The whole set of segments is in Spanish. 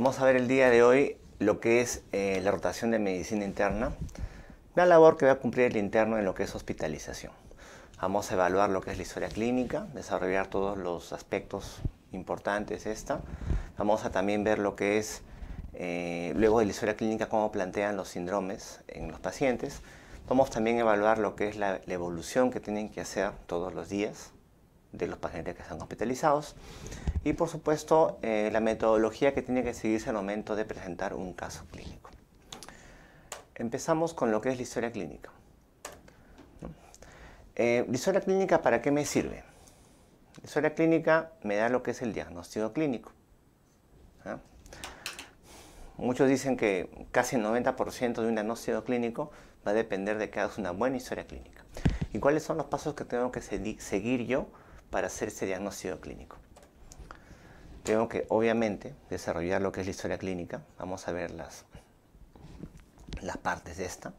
Vamos a ver el día de hoy lo que es la rotación de medicina interna, la labor que va a cumplir el interno en lo que es hospitalización. Vamos a evaluar lo que es la historia clínica, desarrollar todos los aspectos importantes de esta. Vamos a también ver lo que es, luego de la historia clínica, cómo plantean los síndromes en los pacientes. Vamos también a evaluar lo que es la evolución que tienen que hacer todos los días de los pacientes que están hospitalizados y por supuesto la metodología que tiene que seguirse al momento de presentar un caso clínico. Empezamos con lo que es la historia clínica. La historia clínica, ¿para qué me sirve? La historia clínica me da lo que es el diagnóstico clínico. Muchos dicen que casi el 90% de un diagnóstico clínico va a depender de que hagas una buena historia clínica. ¿Y cuáles son los pasos que tengo que seguir yo para hacer ese diagnóstico clínico? Tengo que, obviamente, desarrollar lo que es la historia clínica. Vamos a ver las partes de esta.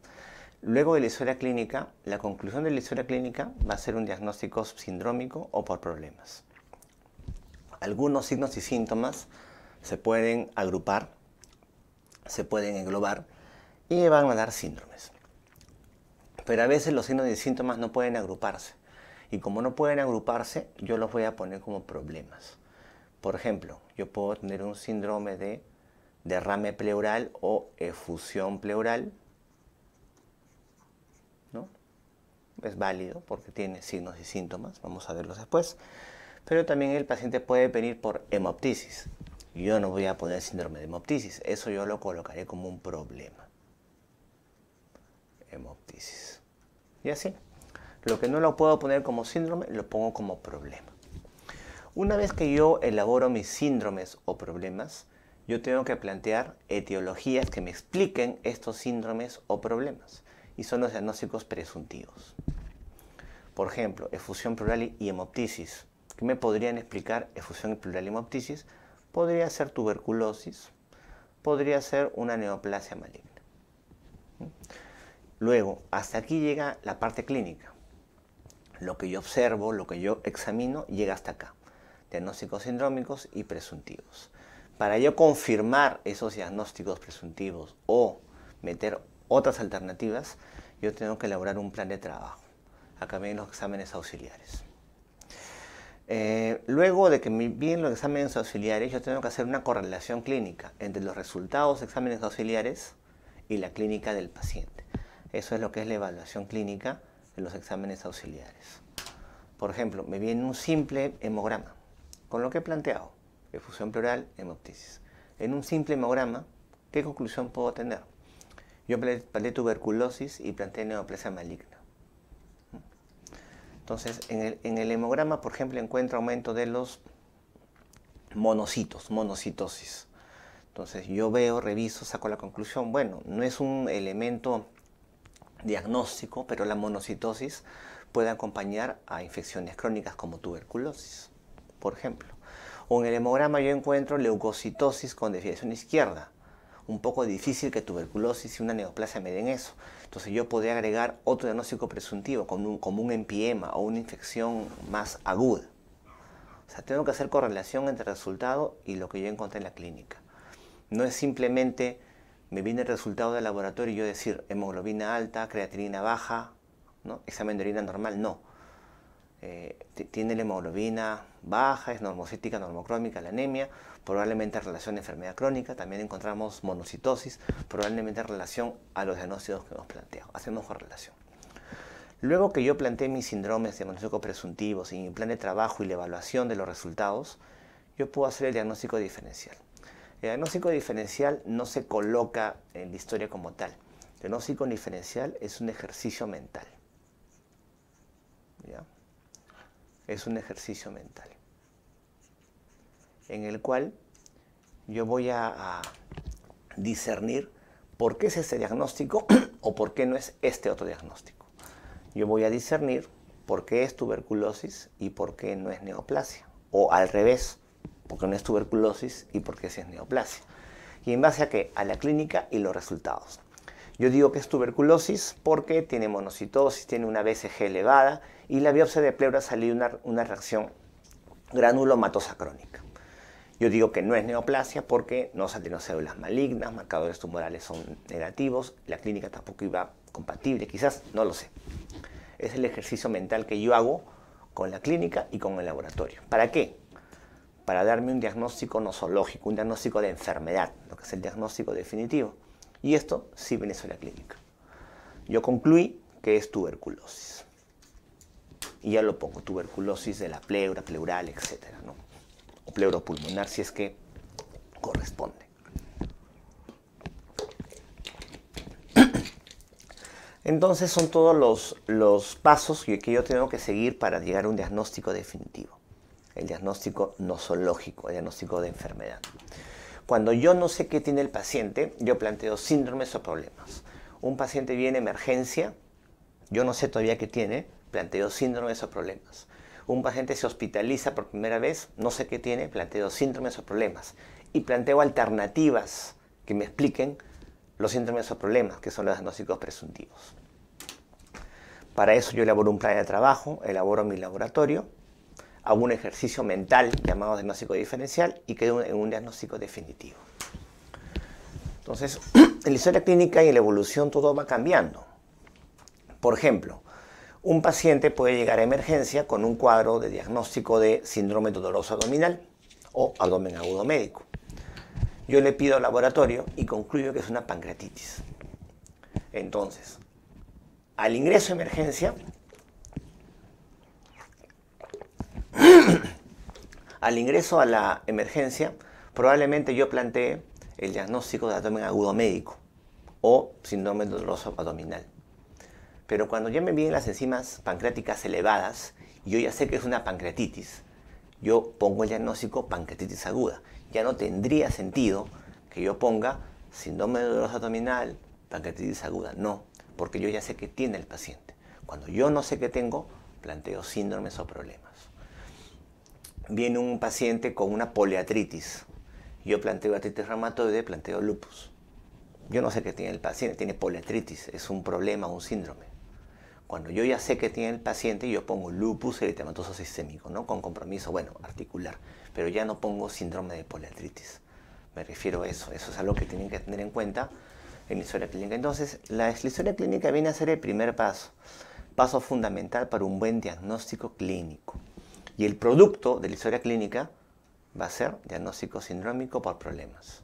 Luego de la historia clínica, la conclusión de la historia clínica va a ser un diagnóstico sindrómico o por problemas. Algunos signos y síntomas se pueden agrupar, se pueden englobar y me van a dar síndromes. Pero a veces los signos y síntomas no pueden agruparse. Y como no pueden agruparse, yo los voy a poner como problemas. Por ejemplo, yo puedo tener un síndrome de derrame pleural o efusión pleural, ¿no? Es válido porque tiene signos y síntomas, vamos a verlos después. Pero también el paciente puede venir por hemoptisis. Yo no voy a poner síndrome de hemoptisis, eso yo lo colocaré como un problema. Hemoptisis. Y así. Lo que no lo puedo poner como síndrome, lo pongo como problema. Una vez que yo elaboro mis síndromes o problemas, yo tengo que plantear etiologías que me expliquen estos síndromes o problemas. Y son los diagnósticos presuntivos. Por ejemplo, efusión pleural y hemoptisis. ¿Qué me podrían explicar efusión pleural y hemoptisis? Podría ser tuberculosis, podría ser una neoplasia maligna. Luego, hasta aquí llega la parte clínica. Lo que yo observo, lo que yo examino, llega hasta acá. Diagnósticos sindrómicos y presuntivos. Para yo confirmar esos diagnósticos presuntivos o meter otras alternativas, yo tengo que elaborar un plan de trabajo. Acá vienen los exámenes auxiliares. Luego de que me vienen los exámenes auxiliares, yo tengo que hacer una correlación clínica entre los resultados de exámenes auxiliares y la clínica del paciente. Eso es lo que es la evaluación clínica de los exámenes auxiliares. Por ejemplo, me viene un simple hemograma, con lo que he planteado, efusión pleural, hemoptisis. En un simple hemograma, ¿qué conclusión puedo tener? Yo planteé tuberculosis y planteé neoplasia maligna. Entonces, en el hemograma, por ejemplo, encuentro aumento de los monocitos, monocitosis. Entonces, yo veo, reviso, saco la conclusión. Bueno, no es un elemento diagnóstico, pero la monocitosis puede acompañar a infecciones crónicas como tuberculosis, por ejemplo. O en el hemograma yo encuentro leucocitosis con desviación izquierda. Un poco difícil que tuberculosis y una neoplasia me den eso. Entonces yo podría agregar otro diagnóstico presuntivo como un empiema o una infección más aguda. O sea, tengo que hacer correlación entre el resultado y lo que yo encontré en la clínica. No es simplemente me viene el resultado del laboratorio y yo decir hemoglobina alta, creatinina baja, ¿no? Examen de orina normal, no. Tiene la hemoglobina baja, es normocítica, normocrómica, la anemia, probablemente en relación a enfermedad crónica, también encontramos monocitosis, probablemente en relación a los diagnósticos que hemos planteado. Hacemos correlación. Luego que yo planteé mis síndromes diagnósticos presuntivos y mi plan de trabajo y la evaluación de los resultados, yo puedo hacer el diagnóstico diferencial. El diagnóstico diferencial no se coloca en la historia como tal. El diagnóstico diferencial es un ejercicio mental. ¿Ya? Es un ejercicio mental en el cual yo voy a discernir por qué es ese diagnóstico o por qué no es este otro diagnóstico. Yo voy a discernir por qué es tuberculosis y por qué no es neoplasia. O al revés, por qué no es tuberculosis y por qué sí es neoplasia. ¿Y en base a qué? A la clínica y los resultados. Yo digo que es tuberculosis porque tiene monocitosis, tiene una BCG elevada y la biopsia de pleura salió una reacción granulomatosa crónica. Yo digo que no es neoplasia porque no salen células malignas, marcadores tumorales son negativos, la clínica tampoco iba compatible, quizás, no lo sé. Es el ejercicio mental que yo hago con la clínica y con el laboratorio. ¿Para qué? Para darme un diagnóstico nosológico, un diagnóstico de enfermedad, lo que es el diagnóstico definitivo. Y esto sí viene sobre la clínica. Yo concluí que es tuberculosis. Y ya lo pongo, tuberculosis de la pleura, pleural, etc., ¿no? O pleuropulmonar, si es que corresponde. Entonces son todos los pasos que yo tengo que seguir para llegar a un diagnóstico definitivo. El diagnóstico nosológico, el diagnóstico de enfermedad. Cuando yo no sé qué tiene el paciente, yo planteo síndromes o problemas. Un paciente viene a emergencia, yo no sé todavía qué tiene, planteo síndromes o problemas. Un paciente se hospitaliza por primera vez, no sé qué tiene, planteo síndromes o problemas. Y planteo alternativas que me expliquen los síndromes o problemas, que son los diagnósticos presuntivos. Para eso yo elaboro un plan de trabajo, elaboro mi laboratorio, hago un ejercicio mental llamado diagnóstico diferencial y quedo en un diagnóstico definitivo. Entonces, en la historia clínica y en la evolución todo va cambiando. Por ejemplo, un paciente puede llegar a emergencia con un cuadro de diagnóstico de síndrome doloroso abdominal o abdomen agudo médico. Yo le pido al laboratorio y concluyo que es una pancreatitis. Entonces, al ingreso a emergencia, probablemente yo plantee el diagnóstico de abdomen agudo médico o síndrome doloroso abdominal. Pero cuando ya me vienen las enzimas pancreáticas elevadas, y yo ya sé que es una pancreatitis, yo pongo el diagnóstico pancreatitis aguda. Ya no tendría sentido que yo ponga síndrome doloroso abdominal, pancreatitis aguda. No, porque yo ya sé qué tiene el paciente. Cuando yo no sé qué tengo, planteo síndromes o problemas. Viene un paciente con una poliartritis. Yo planteo artritis reumatoide, planteo lupus. Yo no sé qué tiene el paciente, tiene poliartritis, es un problema, un síndrome. Cuando yo ya sé que tiene el paciente, yo pongo lupus eritematoso sistémico, ¿no? Con compromiso, bueno, articular. Pero ya no pongo síndrome de poliartritis. Me refiero a eso. Eso es algo que tienen que tener en cuenta en la historia clínica. Entonces, la historia clínica viene a ser el primer paso. Paso fundamental para un buen diagnóstico clínico. Y el producto de la historia clínica va a ser diagnóstico sindrómico por problemas.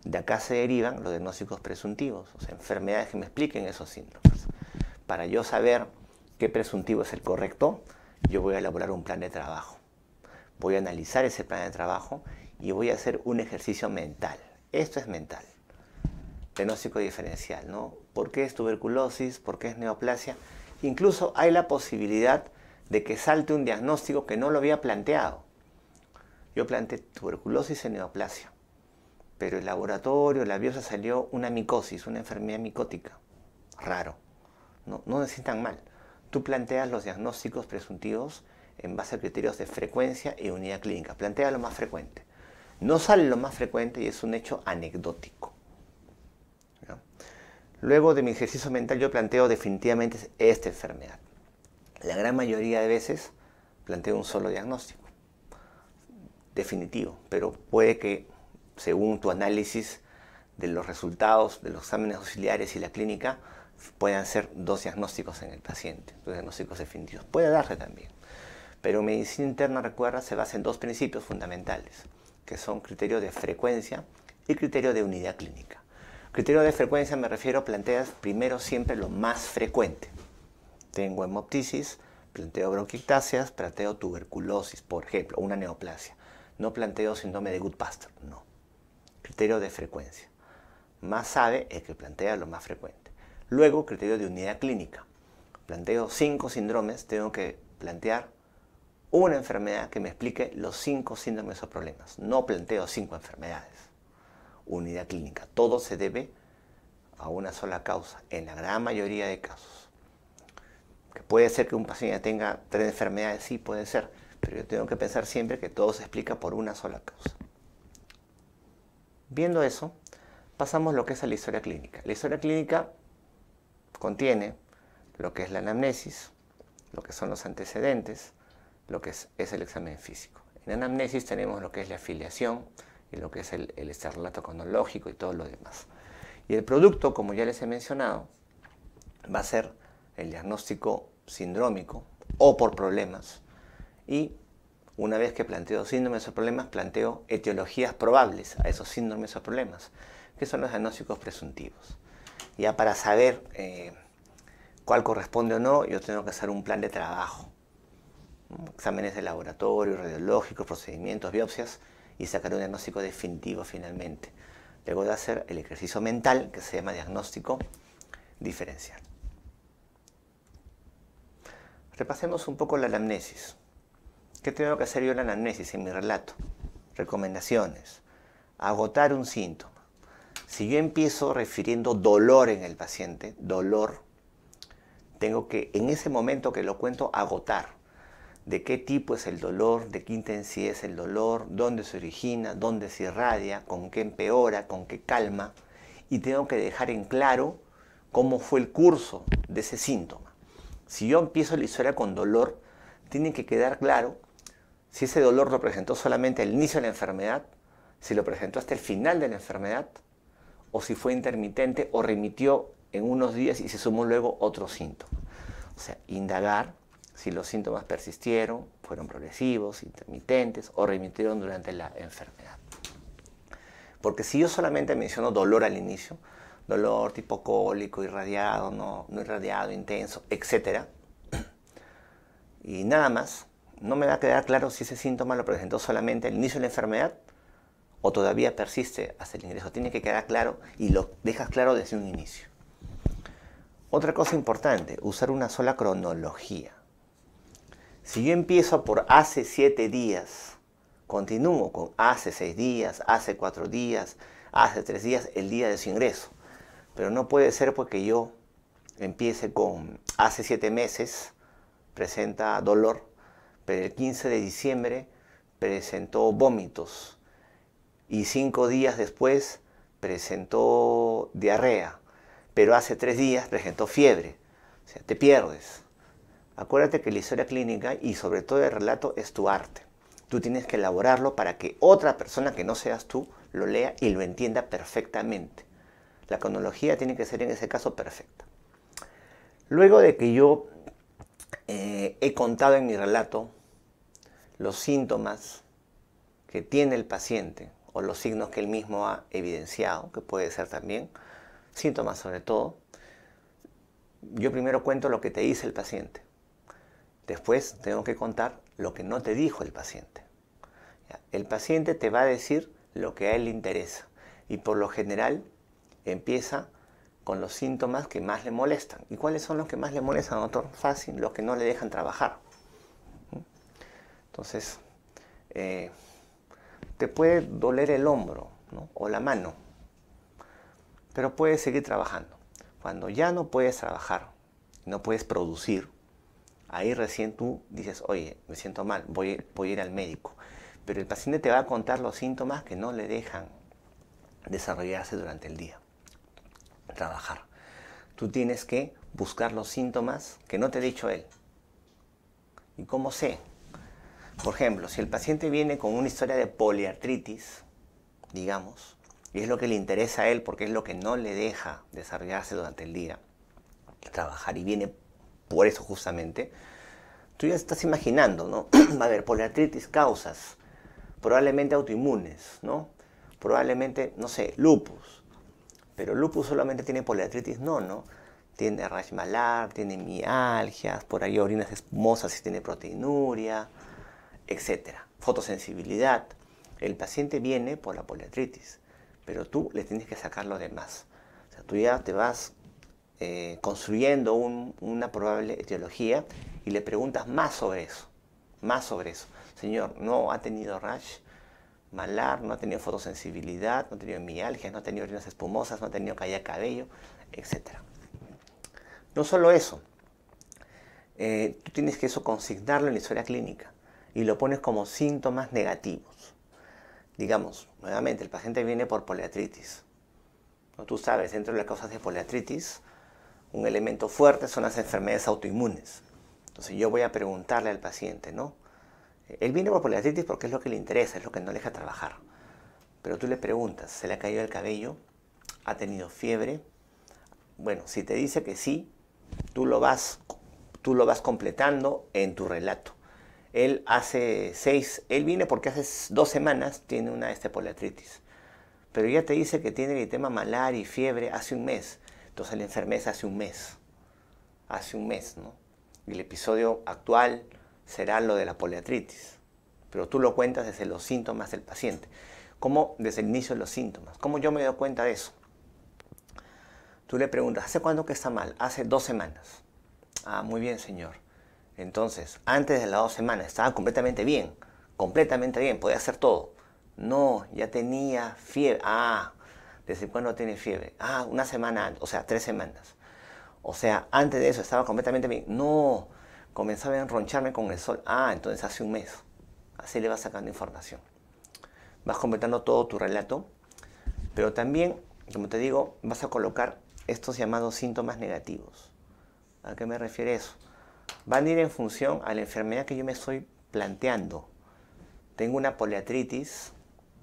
De acá se derivan los diagnósticos presuntivos, o sea, enfermedades que me expliquen esos síndromes. Para yo saber qué presuntivo es el correcto, yo voy a elaborar un plan de trabajo. Voy a analizar ese plan de trabajo y voy a hacer un ejercicio mental. Esto es mental. Diagnóstico diferencial, ¿no? ¿Por qué es tuberculosis? ¿Por qué es neoplasia? Incluso hay la posibilidad de que salte un diagnóstico que no lo había planteado. Yo planteé tuberculosis en neoplasia, pero el laboratorio, la biopsia salió una micosis, una enfermedad micótica. Raro. No se sientan mal. Tú planteas los diagnósticos presuntivos en base a criterios de frecuencia y unidad clínica. Plantea lo más frecuente. No sale lo más frecuente y es un hecho anecdótico. ¿No? Luego de mi ejercicio mental yo planteo definitivamente esta enfermedad. La gran mayoría de veces planteo un solo diagnóstico definitivo, pero puede que según tu análisis de los resultados de los exámenes auxiliares y la clínica puedan ser dos diagnósticos en el paciente, dos diagnósticos definitivos. Puede darse también. Pero medicina interna, recuerda, se basa en dos principios fundamentales, que son criterio de frecuencia y criterio de unidad clínica. Criterio de frecuencia me refiero, planteas primero siempre lo más frecuente. Tengo hemoptisis, planteo bronquiectasias, planteo tuberculosis, por ejemplo, una neoplasia. No planteo síndrome de Goodpaster, no. Criterio de frecuencia. Más sabe el que plantea lo más frecuente. Luego, criterio de unidad clínica. Planteo 5 síndromes, tengo que plantear una enfermedad que me explique los 5 síndromes o problemas. No planteo 5 enfermedades. Unidad clínica. Todo se debe a una sola causa, en la gran mayoría de casos. Que puede ser que un paciente tenga 3 enfermedades, sí puede ser, pero yo tengo que pensar siempre que todo se explica por una sola causa. Viendo eso, pasamos lo que es a la historia clínica. La historia clínica contiene lo que es la anamnesis, lo que son los antecedentes, lo que es el examen físico. En anamnesis tenemos lo que es la afiliación y lo que es el relato cronológico y todo lo demás. Y el producto, como ya les he mencionado, va a ser el diagnóstico sindrómico o por problemas. Y una vez que planteo síndromes o problemas, planteo etiologías probables a esos síndromes o problemas, que son los diagnósticos presuntivos. Ya para saber cuál corresponde o no, yo tengo que hacer un plan de trabajo. Exámenes de laboratorio, radiológicos, procedimientos, biopsias, y sacar un diagnóstico definitivo finalmente. Luego de hacer el ejercicio mental que se llama diagnóstico diferencial. Repasemos un poco la anamnesis. ¿Qué tengo que hacer yo en la anamnesis, en mi relato? Recomendaciones. Agotar un síntoma. Si yo empiezo refiriendo dolor en el paciente, dolor, tengo que en ese momento que lo cuento agotar. De qué tipo es el dolor, de qué intensidad es el dolor, dónde se origina, dónde se irradia, con qué empeora, con qué calma. Y tengo que dejar en claro cómo fue el curso de ese síntoma. Si yo empiezo la historia con dolor, tiene que quedar claro si ese dolor lo presentó solamente al inicio de la enfermedad, si lo presentó hasta el final de la enfermedad, o si fue intermitente o remitió en unos días y se sumó luego otro síntoma. O sea, indagar si los síntomas persistieron, fueron progresivos, intermitentes o remitieron durante la enfermedad. Porque si yo solamente menciono dolor al inicio, dolor tipo cólico, irradiado, no irradiado, intenso, etc., y nada más, no me va a quedar claro si ese síntoma lo presentó solamente al inicio de la enfermedad o todavía persiste hasta el ingreso. Tiene que quedar claro y lo dejas claro desde un inicio. Otra cosa importante, usar una sola cronología. Si yo empiezo por hace 7 días, continúo con hace 6 días, hace 4 días, hace 3 días, el día de su ingreso. Pero no puede ser porque yo empiece con hace 7 meses, presenta dolor, pero el 15 de diciembre presentó vómitos y 5 días después presentó diarrea, pero hace 3 días presentó fiebre. O sea, te pierdes. Acuérdate que la historia clínica y sobre todo el relato es tu arte. Tú tienes que elaborarlo para que otra persona que no seas tú lo lea y lo entienda perfectamente. La cronología tiene que ser en ese caso perfecta. Luego de que yo he contado en mi relato los síntomas que tiene el paciente o los signos que él mismo ha evidenciado, que puede ser también síntomas sobre todo, yo primero cuento lo que te dice el paciente. Después tengo que contar lo que no te dijo el paciente. El paciente te va a decir lo que a él le interesa y por lo general empieza con los síntomas que más le molestan. ¿Y cuáles son los que más le molestan, doctor? Fácil, los que no le dejan trabajar. Entonces, te puede doler el hombro, ¿no? O la mano, pero puedes seguir trabajando. Cuando ya no puedes trabajar, no puedes producir, ahí recién tú dices, oye, me siento mal, voy a ir al médico. Pero el paciente te va a contar los síntomas que no le dejan desarrollarse durante el día, trabajar. Tú tienes que buscar los síntomas que no te ha dicho él. ¿Y cómo sé? Por ejemplo, si el paciente viene con una historia de poliartritis, digamos, y es lo que le interesa a él porque es lo que no le deja desarrollarse durante el día, trabajar, y viene por eso justamente, tú ya estás imaginando, ¿no? Va a haber poliartritis, causas, probablemente autoinmunes, ¿no? Probablemente, no sé, lupus. Pero lupus solamente tiene poliartritis, no. Tiene rash malar, tiene mialgias, por ahí orinas espumosas si tiene proteinuria, etc. Fotosensibilidad. El paciente viene por la poliartritis, pero tú le tienes que sacar lo demás. O sea, tú ya te vas construyendo una probable etiología y le preguntas más sobre eso. Señor, no ha tenido rash malar, no ha tenido fotosensibilidad, no ha tenido mialgias, no ha tenido orinas espumosas, no ha tenido caída de cabello, etc. No solo eso, tú tienes que eso consignarlo en la historia clínica y lo pones como síntomas negativos. Digamos, nuevamente, el paciente viene por poliartritis. ¿No? Tú sabes, dentro de las causas de poliartritis, un elemento fuerte son las enfermedades autoinmunes. Entonces yo voy a preguntarle al paciente, ¿no? Él viene por poliartritis porque es lo que le interesa, es lo que no le deja trabajar. Pero tú le preguntas, ¿se le ha caído el cabello? ¿Ha tenido fiebre? Bueno, si te dice que sí, tú lo vas completando en tu relato. Él viene porque hace 2 semanas tiene una poliartritis. Pero ya te dice que tiene eritema malar y fiebre hace un mes. Entonces la enfermedad hace un mes. Hace un mes, ¿no? Y el episodio actual será lo de la poliartritis. Pero tú lo cuentas desde los síntomas del paciente. ¿Cómo? Desde el inicio de los síntomas. ¿Cómo yo me doy cuenta de eso? Tú le preguntas, ¿hace cuándo que está mal? Hace 2 semanas. Ah, muy bien, señor. Entonces, antes de las 2 semanas estaba completamente bien, podía hacer todo. No, ya tenía fiebre. Ah, ¿desde cuándo tiene fiebre? Ah, 1 semana antes, o sea, 3 semanas. O sea, antes de eso estaba completamente bien. No, comenzaba a enroncharme con el sol. Ah, entonces hace un mes. Así le vas sacando información. Vas completando todo tu relato, pero también, como te digo, vas a colocar estos llamados síntomas negativos. ¿A qué me refiere eso? Van a ir en función a la enfermedad que yo me estoy planteando. Tengo una poliartritis,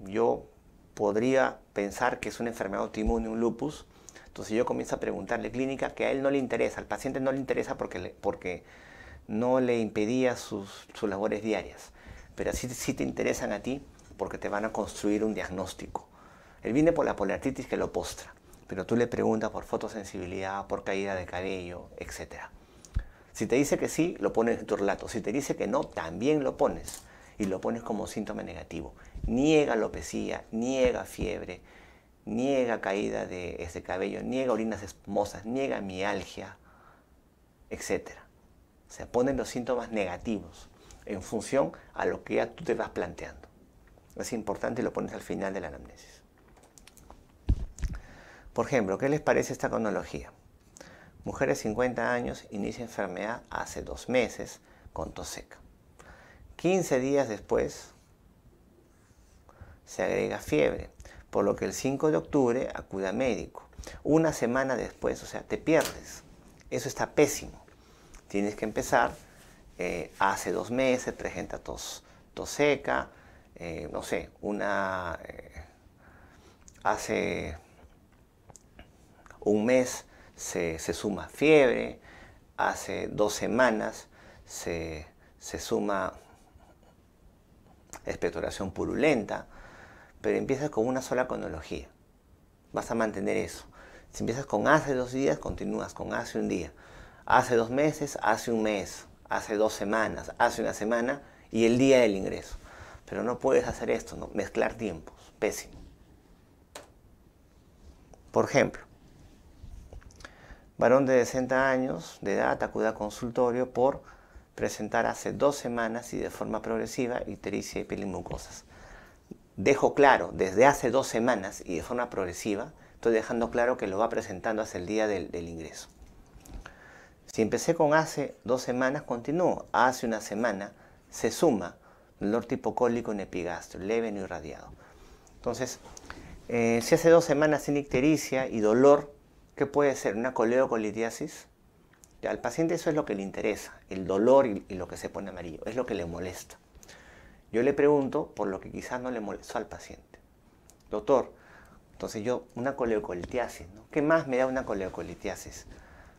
yo podría pensar que es una enfermedad autoinmune, un lupus. Entonces yo comienzo a preguntarle clínica que a él no le interesa, al paciente no le interesa porque no le impedía sus labores diarias. Pero sí te interesan a ti porque te van a construir un diagnóstico. Él viene por la poliartritis que lo postra, pero tú le preguntas por fotosensibilidad, por caída de cabello, etc. Si te dice que sí, lo pones en tu relato. Si te dice que no, también lo pones. Y lo pones como síntoma negativo. Niega alopecia, niega fiebre, niega caída de cabello, niega orinas espumosas, niega mialgia, etc. O sea, ponen los síntomas negativos en función a lo que ya tú te vas planteando. Es importante y lo pones al final de la anamnesis. Por ejemplo, ¿qué les parece esta cronología? Mujer de 50 años inicia enfermedad hace 2 meses con tos seca. 15 días después se agrega fiebre, por lo que el 5 de octubre acude a médico. 1 semana después, o sea, te pierdes. Eso está pésimo. Tienes que empezar, hace 2 meses presenta tos seca, no sé, hace un mes se suma fiebre, hace 2 semanas se suma expectoración purulenta, pero empiezas con una sola cronología. Vas a mantener eso. Si empiezas con hace 2 días, continúas con hace 1 día. Hace 2 meses, hace 1 mes, hace 2 semanas, hace 1 semana y el día del ingreso. Pero no puedes hacer esto, ¿no? Mezclar tiempos. Pésimo. Por ejemplo, varón de 60 años de edad acude a consultorio por presentar hace 2 semanas y de forma progresiva ictericia y piel y mucosas. Dejo claro, desde hace 2 semanas y de forma progresiva, estoy dejando claro que lo va presentando hasta el día del ingreso. Si empecé con hace 2 semanas, continúo. Hace 1 semana se suma dolor tipo cólico en epigastrio, leve no irradiado. Entonces, si hace 2 semanas sin ictericia y dolor, ¿qué puede ser? ¿Una coleocolitiasis? Ya, al paciente eso es lo que le interesa, el dolor y lo que se pone amarillo, es lo que le molesta. Yo le pregunto por lo que quizás no le molestó al paciente. Doctor, entonces una coleocolitiasis, ¿no? ¿Qué más me da una coleocolitiasis?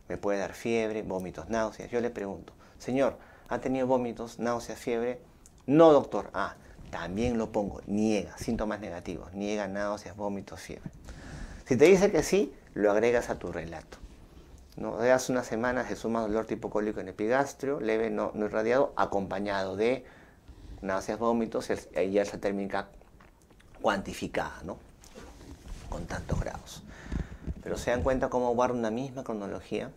Me puede dar fiebre, vómitos, náuseas. Yo le pregunto, señor, ¿ha tenido vómitos, náuseas, fiebre? No, doctor. Ah, también lo pongo, niega, síntomas negativos, niega náuseas, vómitos, fiebre. Si te dice que sí, lo agregas a tu relato. ¿No? De hace 1 semana se suma dolor tipo cólico en epigastrio, leve no irradiado, acompañado de náuseas, vómitos y alza térmica cuantificada, ¿no? Con tantos grados. Pero se dan cuenta cómo guardo una misma cronología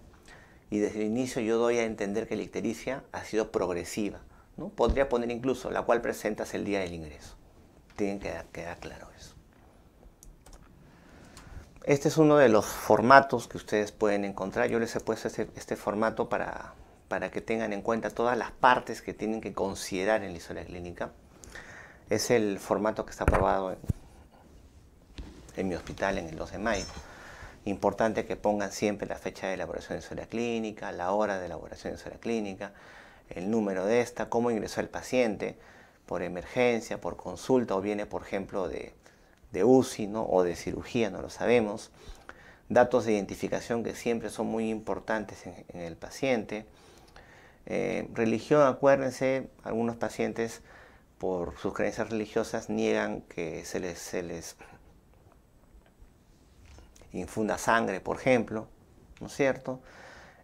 y desde el inicio yo doy a entender que la ictericia ha sido progresiva, ¿no? Podría poner incluso la cual presentas el día del ingreso. Tienen que quedar claro eso. Este es uno de los formatos que ustedes pueden encontrar. Yo les he puesto este formato para que tengan en cuenta todas las partes que tienen que considerar en la historia clínica. Es el formato que está aprobado en mi hospital en el 2 de mayo. Importante que pongan siempre la fecha de elaboración de historia clínica, la hora de elaboración de historia clínica, el número de esta, cómo ingresó el paciente, por emergencia, por consulta, o viene, por ejemplo, de UCI, ¿no? O de cirugía, no lo sabemos. Datos de identificación que siempre son muy importantes en el paciente. Religión, acuérdense, algunos pacientes por sus creencias religiosas niegan que se les infunda sangre, por ejemplo, ¿no es cierto?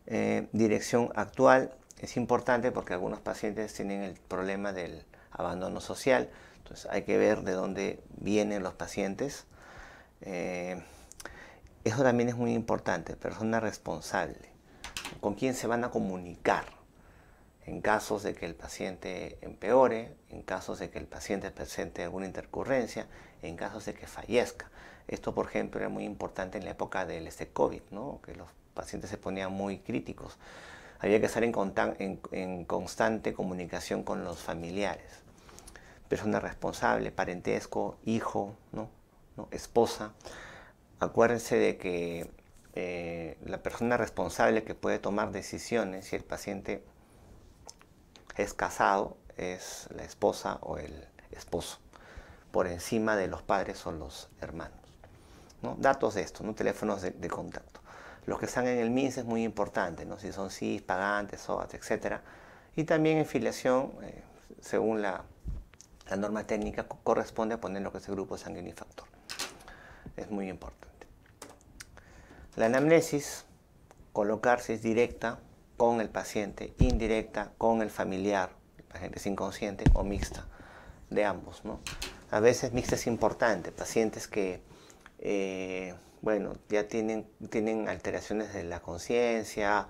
Dirección actual es importante porque algunos pacientes tienen el problema del abandono social, entonces hay que ver de dónde vienen los pacientes. Eso también es muy importante, persona responsable, con quién se van a comunicar en casos de que el paciente empeore, en casos de que el paciente presente alguna intercurrencia, en casos de que fallezca. Esto, por ejemplo, era muy importante en la época del COVID, ¿no? Que los pacientes se ponían muy críticos. Había que estar en constante comunicación con los familiares. Persona responsable, parentesco, hijo, ¿no? Esposa. Acuérdense de que la persona responsable que puede tomar decisiones, si el paciente es casado, es la esposa o el esposo, por encima de los padres o los hermanos, ¿no? Datos de esto, ¿no? Teléfonos de contacto. Los que están en el MINS es muy importante, ¿no? Si son CIS, pagantes, SOAT, etc. Y también en filiación, según la norma técnica, corresponde a poner lo que es el grupo sanguíneo y factor. Es muy importante. La anamnesis, colocar si es directa con el paciente, indirecta con el familiar, el paciente es inconsciente, o mixta, de ambos, ¿no? A veces mixta es importante, pacientes que, bueno, ya tienen alteraciones de la conciencia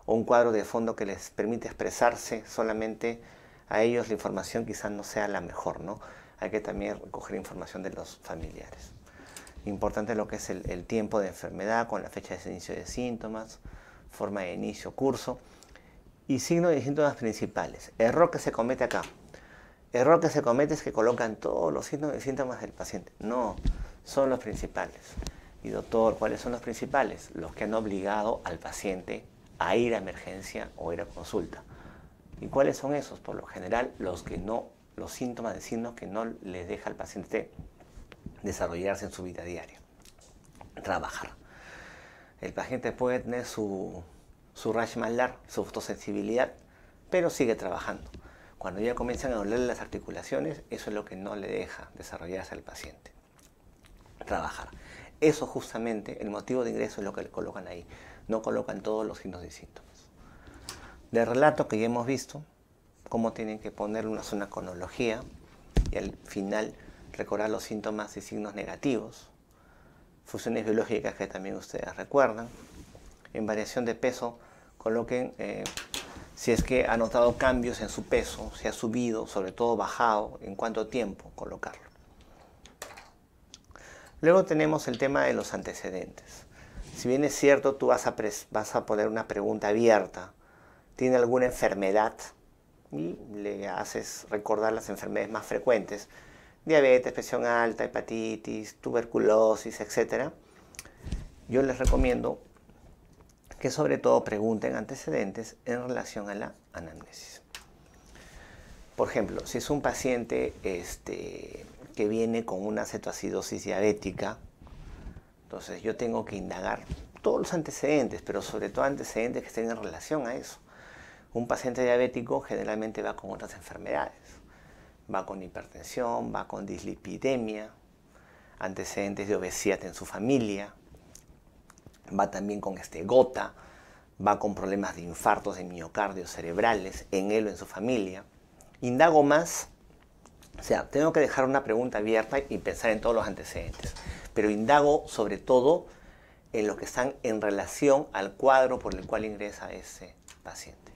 o un cuadro de fondo que les permite expresarse solamente a ellos, la información quizás no sea la mejor, ¿no? Hay que también recoger información de los familiares. Importante lo que es el tiempo de enfermedad con la fecha de inicio de síntomas, forma de inicio, curso y signos y síntomas principales. Error que se comete acá. Error que se comete es que colocan todos los signos y síntomas del paciente. No, son los principales. Y doctor, ¿cuáles son los principales? Los que han obligado al paciente a ir a emergencia o ir a consulta. ¿Y cuáles son esos? Por lo general, los síntomas de signos que no les deja al paciente desarrollarse en su vida diaria. Trabajar. El paciente puede tener su rash malar, su fotosensibilidad, pero sigue trabajando. Cuando ya comienzan a doler las articulaciones, eso es lo que no le deja desarrollarse al paciente. Trabajar. Eso justamente, el motivo de ingreso es lo que le colocan ahí. No colocan todos los signos y síntomas. De relato que ya hemos visto, cómo tienen que ponerle una cronología y al final recordar los síntomas y signos negativos. Funciones biológicas que también ustedes recuerdan. En variación de peso, coloquen si es que ha notado cambios en su peso, si ha subido, sobre todo bajado, en cuánto tiempo colocarlo. Luego tenemos el tema de los antecedentes. Si bien es cierto, tú vas a poner una pregunta abierta, ¿tiene alguna enfermedad? Y le haces recordar las enfermedades más frecuentes. Diabetes, presión alta, hepatitis, tuberculosis, etc. Yo les recomiendo que sobre todo pregunten antecedentes en relación a la anamnesis. Por ejemplo, si es un paciente que viene con una cetoacidosis diabética, entonces yo tengo que indagar todos los antecedentes, pero sobre todo antecedentes que estén en relación a eso. Un paciente diabético generalmente va con otras enfermedades. Va con hipertensión, va con dislipidemia, antecedentes de obesidad en su familia, va también con gota, va con problemas de infartos de miocardio cerebrales en él o en su familia. Indago más, o sea, tengo que dejar una pregunta abierta y pensar en todos los antecedentes, pero indago sobre todo en los que están en relación al cuadro por el cual ingresa ese paciente.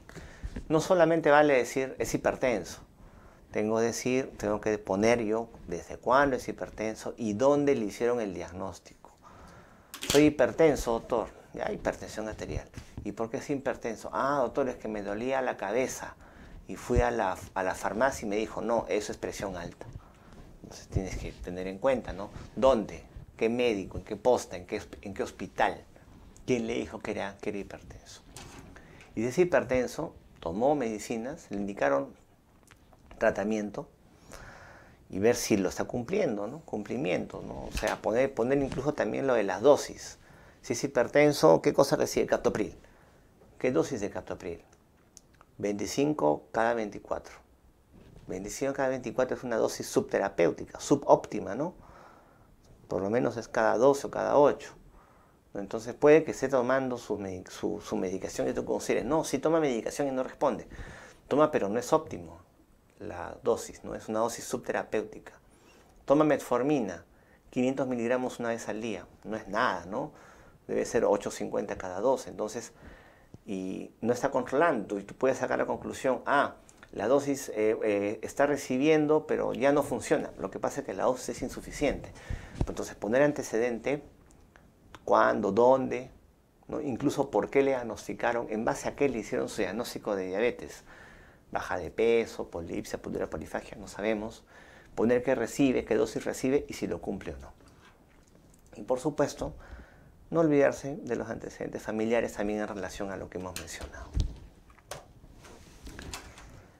No solamente vale decir es hipertenso, tengo que poner yo desde cuándo es hipertenso y dónde le hicieron el diagnóstico. Soy hipertenso, doctor. Ya, hipertensión arterial. ¿Y por qué es hipertenso? Ah, doctor, es que me dolía la cabeza. Y fui a la farmacia y me dijo, no, eso es presión alta. Entonces tienes que tener en cuenta, ¿no? ¿Dónde? ¿Qué médico? ¿En qué posta? ¿En qué hospital? ¿Quién le dijo que era hipertenso? Y de ese hipertenso tomó medicinas, le indicaron tratamiento y ver si lo está cumpliendo, ¿no? Cumplimiento, ¿no? O sea, poner incluso también lo de las dosis. Si es hipertenso, ¿qué cosa recibe captopril? ¿Qué dosis de captopril? 25 cada 24. 25 cada 24 es una dosis subterapéutica, subóptima, ¿no? Por lo menos es cada 12 o cada 8. Entonces puede que esté tomando su medicación y tú consideres, no, sí toma medicación y no responde. Toma, pero no es óptimo la dosis, ¿no? Es una dosis subterapéutica. Toma metformina, 500 miligramos una vez al día. No es nada, ¿no? Debe ser 8,50 cada 12. Entonces, y no está controlando. Y tú puedes sacar la conclusión, la dosis está recibiendo, pero ya no funciona. Lo que pasa es que la dosis es insuficiente. Entonces, poner antecedente, cuándo, dónde, ¿no? Incluso por qué le diagnosticaron, en base a qué le hicieron su diagnóstico de diabetes. Baja de peso, polipsia, pudera polifagia, no sabemos. Poner qué recibe, qué dosis recibe y si lo cumple o no. Y por supuesto, no olvidarse de los antecedentes familiares también en relación a lo que hemos mencionado.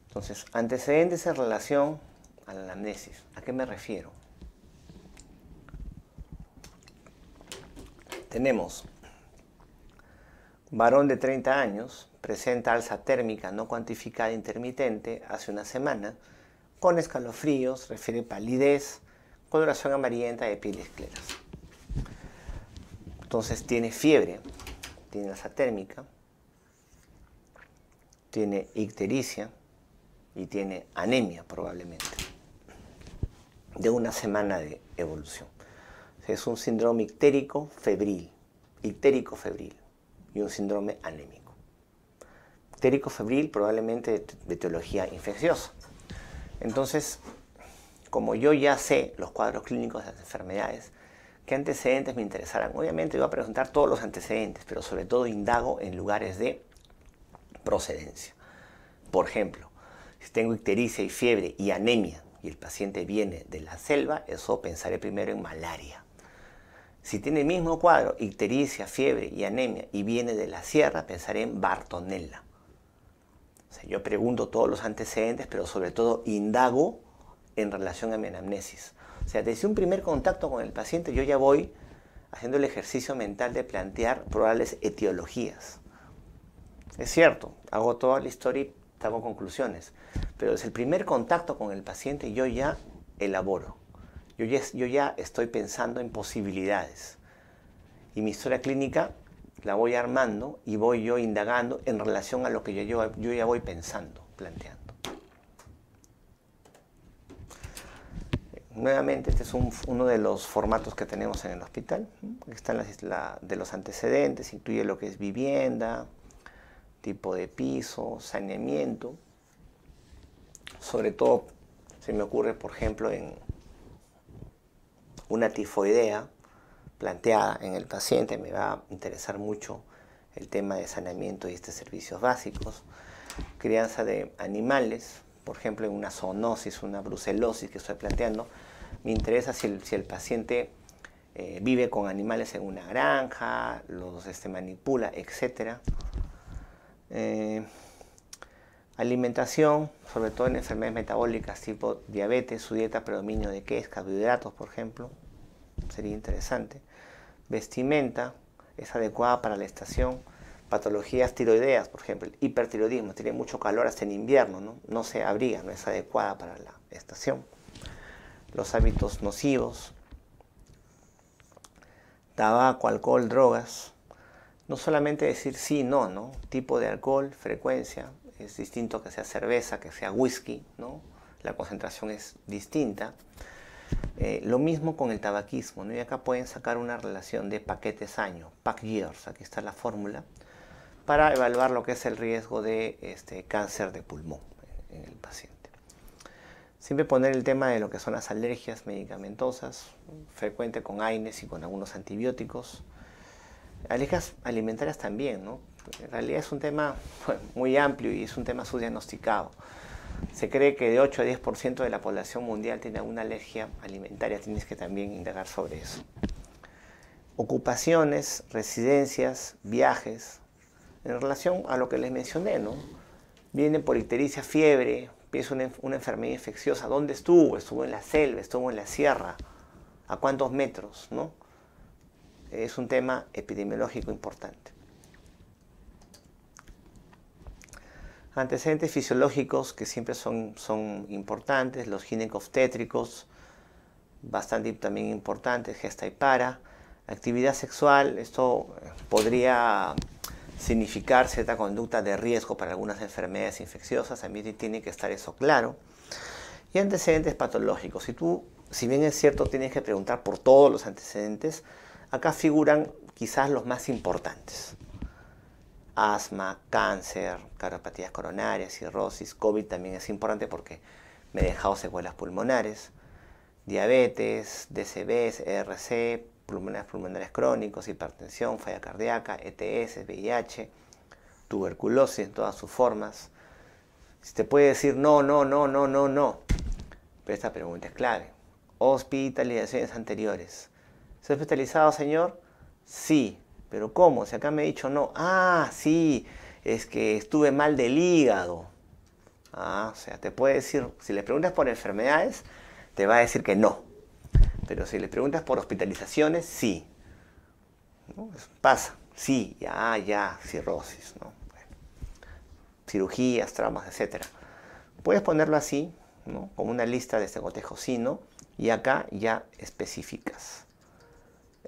Entonces, antecedentes en relación a la anamnesis. ¿A qué me refiero? Tenemos varón de 30 años, presenta alza térmica no cuantificada intermitente hace una semana, con escalofríos, refiere palidez, coloración amarillenta de pieles claras. Entonces tiene fiebre, tiene alza térmica, tiene ictericia y tiene anemia probablemente, de una semana de evolución. Es un síndrome ictérico-febril y un síndrome anémico. Ictérico-febril probablemente de etiología infecciosa. Entonces, como yo ya sé los cuadros clínicos de las enfermedades, ¿qué antecedentes me interesarán? Obviamente voy a presentar todos los antecedentes, pero sobre todo indago en lugares de procedencia. Por ejemplo, si tengo ictericia y fiebre y anemia y el paciente viene de la selva, eso pensaré primero en malaria. Si tiene el mismo cuadro, ictericia, fiebre y anemia, y viene de la sierra, pensaré en Bartonella. O sea, yo pregunto todos los antecedentes, pero sobre todo indago en relación a mi anamnesis. O sea, desde un primer contacto con el paciente, yo ya voy haciendo el ejercicio mental de plantear probables etiologías. Es cierto, hago toda la historia y hago conclusiones, pero desde el primer contacto con el paciente yo ya elaboro. Yo ya estoy pensando en posibilidades. Y mi historia clínica la voy armando y voy yo indagando en relación a lo que yo ya voy pensando, planteando. Nuevamente, este es uno de los formatos que tenemos en el hospital. Están de los antecedentes, incluye lo que es vivienda, tipo de piso, saneamiento. Sobre todo, se me ocurre, por ejemplo, en una tifoidea planteada en el paciente, me va a interesar mucho el tema de saneamiento y servicios básicos. Crianza de animales, por ejemplo, en una zoonosis, una brucelosis que estoy planteando, me interesa si el paciente vive con animales en una granja, los manipula, etc. Alimentación, sobre todo en enfermedades metabólicas tipo diabetes, su dieta predominio de qué es, carbohidratos, por ejemplo, sería interesante. Vestimenta, es adecuada para la estación. Patologías tiroideas, por ejemplo, el hipertiroidismo, tiene mucho calor hasta en invierno, no se abriga, no es adecuada para la estación. Los hábitos nocivos, tabaco, alcohol, drogas. No solamente decir sí, no, tipo de alcohol, frecuencia, es distinto que sea cerveza, que sea whisky, ¿no? La concentración es distinta. Lo mismo con el tabaquismo, ¿no? Y acá pueden sacar una relación de paquetes año, pack years, aquí está la fórmula, para evaluar lo que es el riesgo de cáncer de pulmón en el paciente. Siempre poner el tema de lo que son las alergias medicamentosas, frecuente con AINES y con algunos antibióticos. Alergias alimentarias también, ¿no? En realidad es un tema muy amplio y es un tema subdiagnosticado. Se cree que de 8 a 10% de la población mundial tiene alguna alergia alimentaria, tienes que también indagar sobre eso. Ocupaciones, residencias, viajes, en relación a lo que les mencioné, ¿no? Vienen por ictericia, fiebre, piensa una enfermedad infecciosa, ¿dónde estuvo? Estuvo en la selva, estuvo en la sierra, ¿a cuántos metros? ¿No? Es un tema epidemiológico importante. Antecedentes fisiológicos que siempre son importantes, los ginecobstétricos, bastante también importantes, gesta y para. Actividad sexual, esto podría significar cierta conducta de riesgo para algunas enfermedades infecciosas, también tiene que estar eso claro. Y antecedentes patológicos, si bien es cierto tienes que preguntar por todos los antecedentes, acá figuran quizás los más importantes. Asma, cáncer, cardiopatías coronarias, cirrosis, COVID también es importante porque me he dejado secuelas pulmonares, diabetes, DCBs, ERC, pulmonares crónicos, hipertensión, falla cardíaca, ETS, VIH, tuberculosis en todas sus formas. Si te puede decir no, pero esta pregunta es clave. Hospitalizaciones anteriores. ¿Se ha hospitalizado, señor? Sí. ¿Pero cómo? Si acá me ha dicho no. Ah, sí, es que estuve mal del hígado. O sea, te puede decir, si le preguntas por enfermedades, te va a decir que no. Pero si le preguntas por hospitalizaciones, sí. ¿No? Pasa, sí, ya, cirrosis, ¿no? Bueno, cirugías, traumas, etc. Puedes ponerlo así, ¿no? Como una lista de este cotejo sí, no. Y acá ya especificas.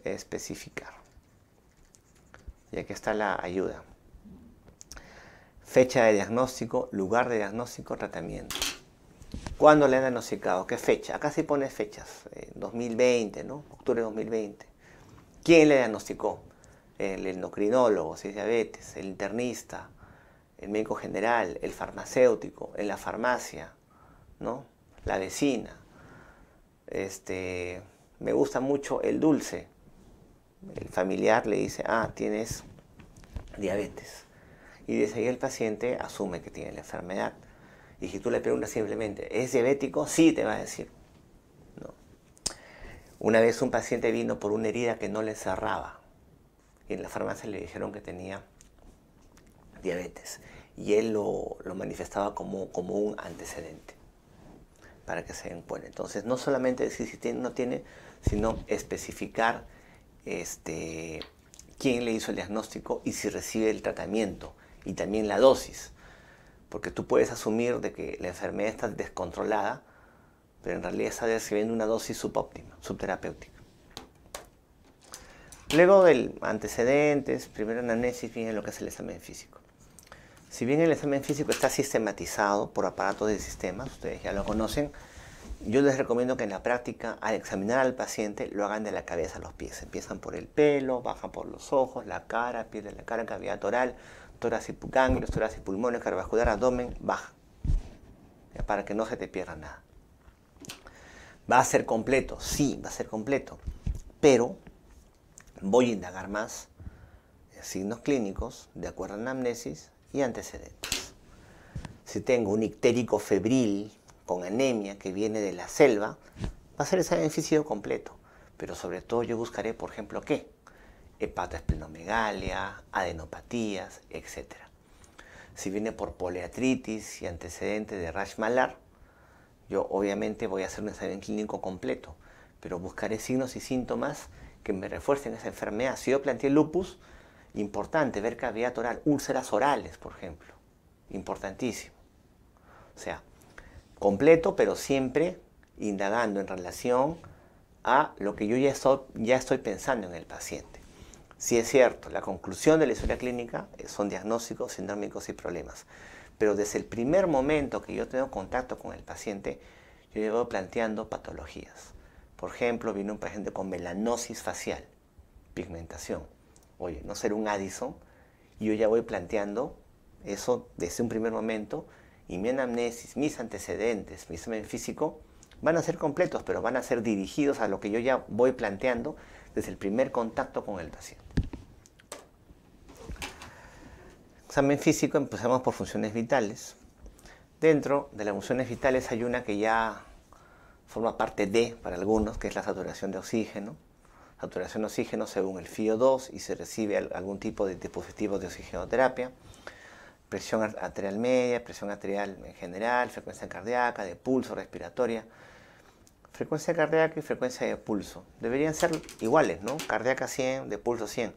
Especificar. Y aquí está la ayuda. Fecha de diagnóstico, lugar de diagnóstico, tratamiento. ¿Cuándo le han diagnosticado? ¿Qué fecha? Acá sí pone fechas. 2020, ¿no? Octubre de 2020. ¿Quién le diagnosticó? El endocrinólogo, si es diabetes, el internista, el médico general, el farmacéutico, en la farmacia, ¿no? La vecina. Me gusta mucho el dulce. El familiar le dice, tienes diabetes. Y desde ahí el paciente asume que tiene la enfermedad. Y si tú le preguntas simplemente, ¿es diabético? Sí, te va a decir. No. Una vez un paciente vino por una herida que no le cerraba. Y en la farmacia le dijeron que tenía diabetes. Y él lo manifestaba como un antecedente. Para que se den cuenta. Entonces, no solamente decir si tiene o no tiene, sino especificar quién le hizo el diagnóstico y si recibe el tratamiento y también la dosis, porque tú puedes asumir de que la enfermedad está descontrolada, pero en realidad está recibiendo una dosis subóptima, subterapéutica. Luego del antecedentes, primero anamnesis, viene lo que es el examen físico. Si bien el examen físico está sistematizado por aparatos de sistemas, ustedes ya lo conocen, yo les recomiendo que en la práctica, al examinar al paciente, lo hagan de la cabeza a los pies. Empiezan por el pelo, bajan por los ojos, la cara, piel de la cara, cavidad oral, tórax y ganglios, tórax y pulmones, cardiovascular, abdomen, baja. Para que no se te pierda nada. ¿Va a ser completo? Sí, va a ser completo. Pero voy a indagar más en signos clínicos, de acuerdo a anamnesis y antecedentes. Si tengo un ictérico febril, con anemia que viene de la selva, va a ser examen físico completo. Pero sobre todo yo buscaré, por ejemplo, ¿qué? Hepatoesplenomegalia, adenopatías, etc. Si viene por poliartritis y antecedente de rash malar, yo obviamente voy a hacer un examen clínico completo, pero buscaré signos y síntomas que me refuercen esa enfermedad. Si yo planteé lupus, importante ver cavidad oral, úlceras orales, por ejemplo. Importantísimo. O sea, completo, pero siempre indagando en relación a lo que yo ya estoy pensando en el paciente. Si es cierto, la conclusión de la historia clínica son diagnósticos sindrómicos y problemas, pero desde el primer momento que yo tengo contacto con el paciente, yo llevo planteando patologías. Por ejemplo, viene un paciente con melanosis facial, pigmentación. Oye, no ser un Addison, y yo ya voy planteando eso desde un primer momento. Y mi anamnesis, mis antecedentes, mi examen físico van a ser completos, pero van a ser dirigidos a lo que yo ya voy planteando desde el primer contacto con el paciente. Examen físico, empezamos por funciones vitales. Dentro de las funciones vitales hay una que ya forma parte de, para algunos, que es la saturación de oxígeno. Saturación de oxígeno según el FiO2 y se recibe algún tipo de dispositivo de oxigenoterapia. presión arterial media, presión arterial en general, frecuencia cardíaca, de pulso, respiratoria. Frecuencia cardíaca y frecuencia de pulso deberían ser iguales, ¿no? Cardíaca 100, de pulso 100,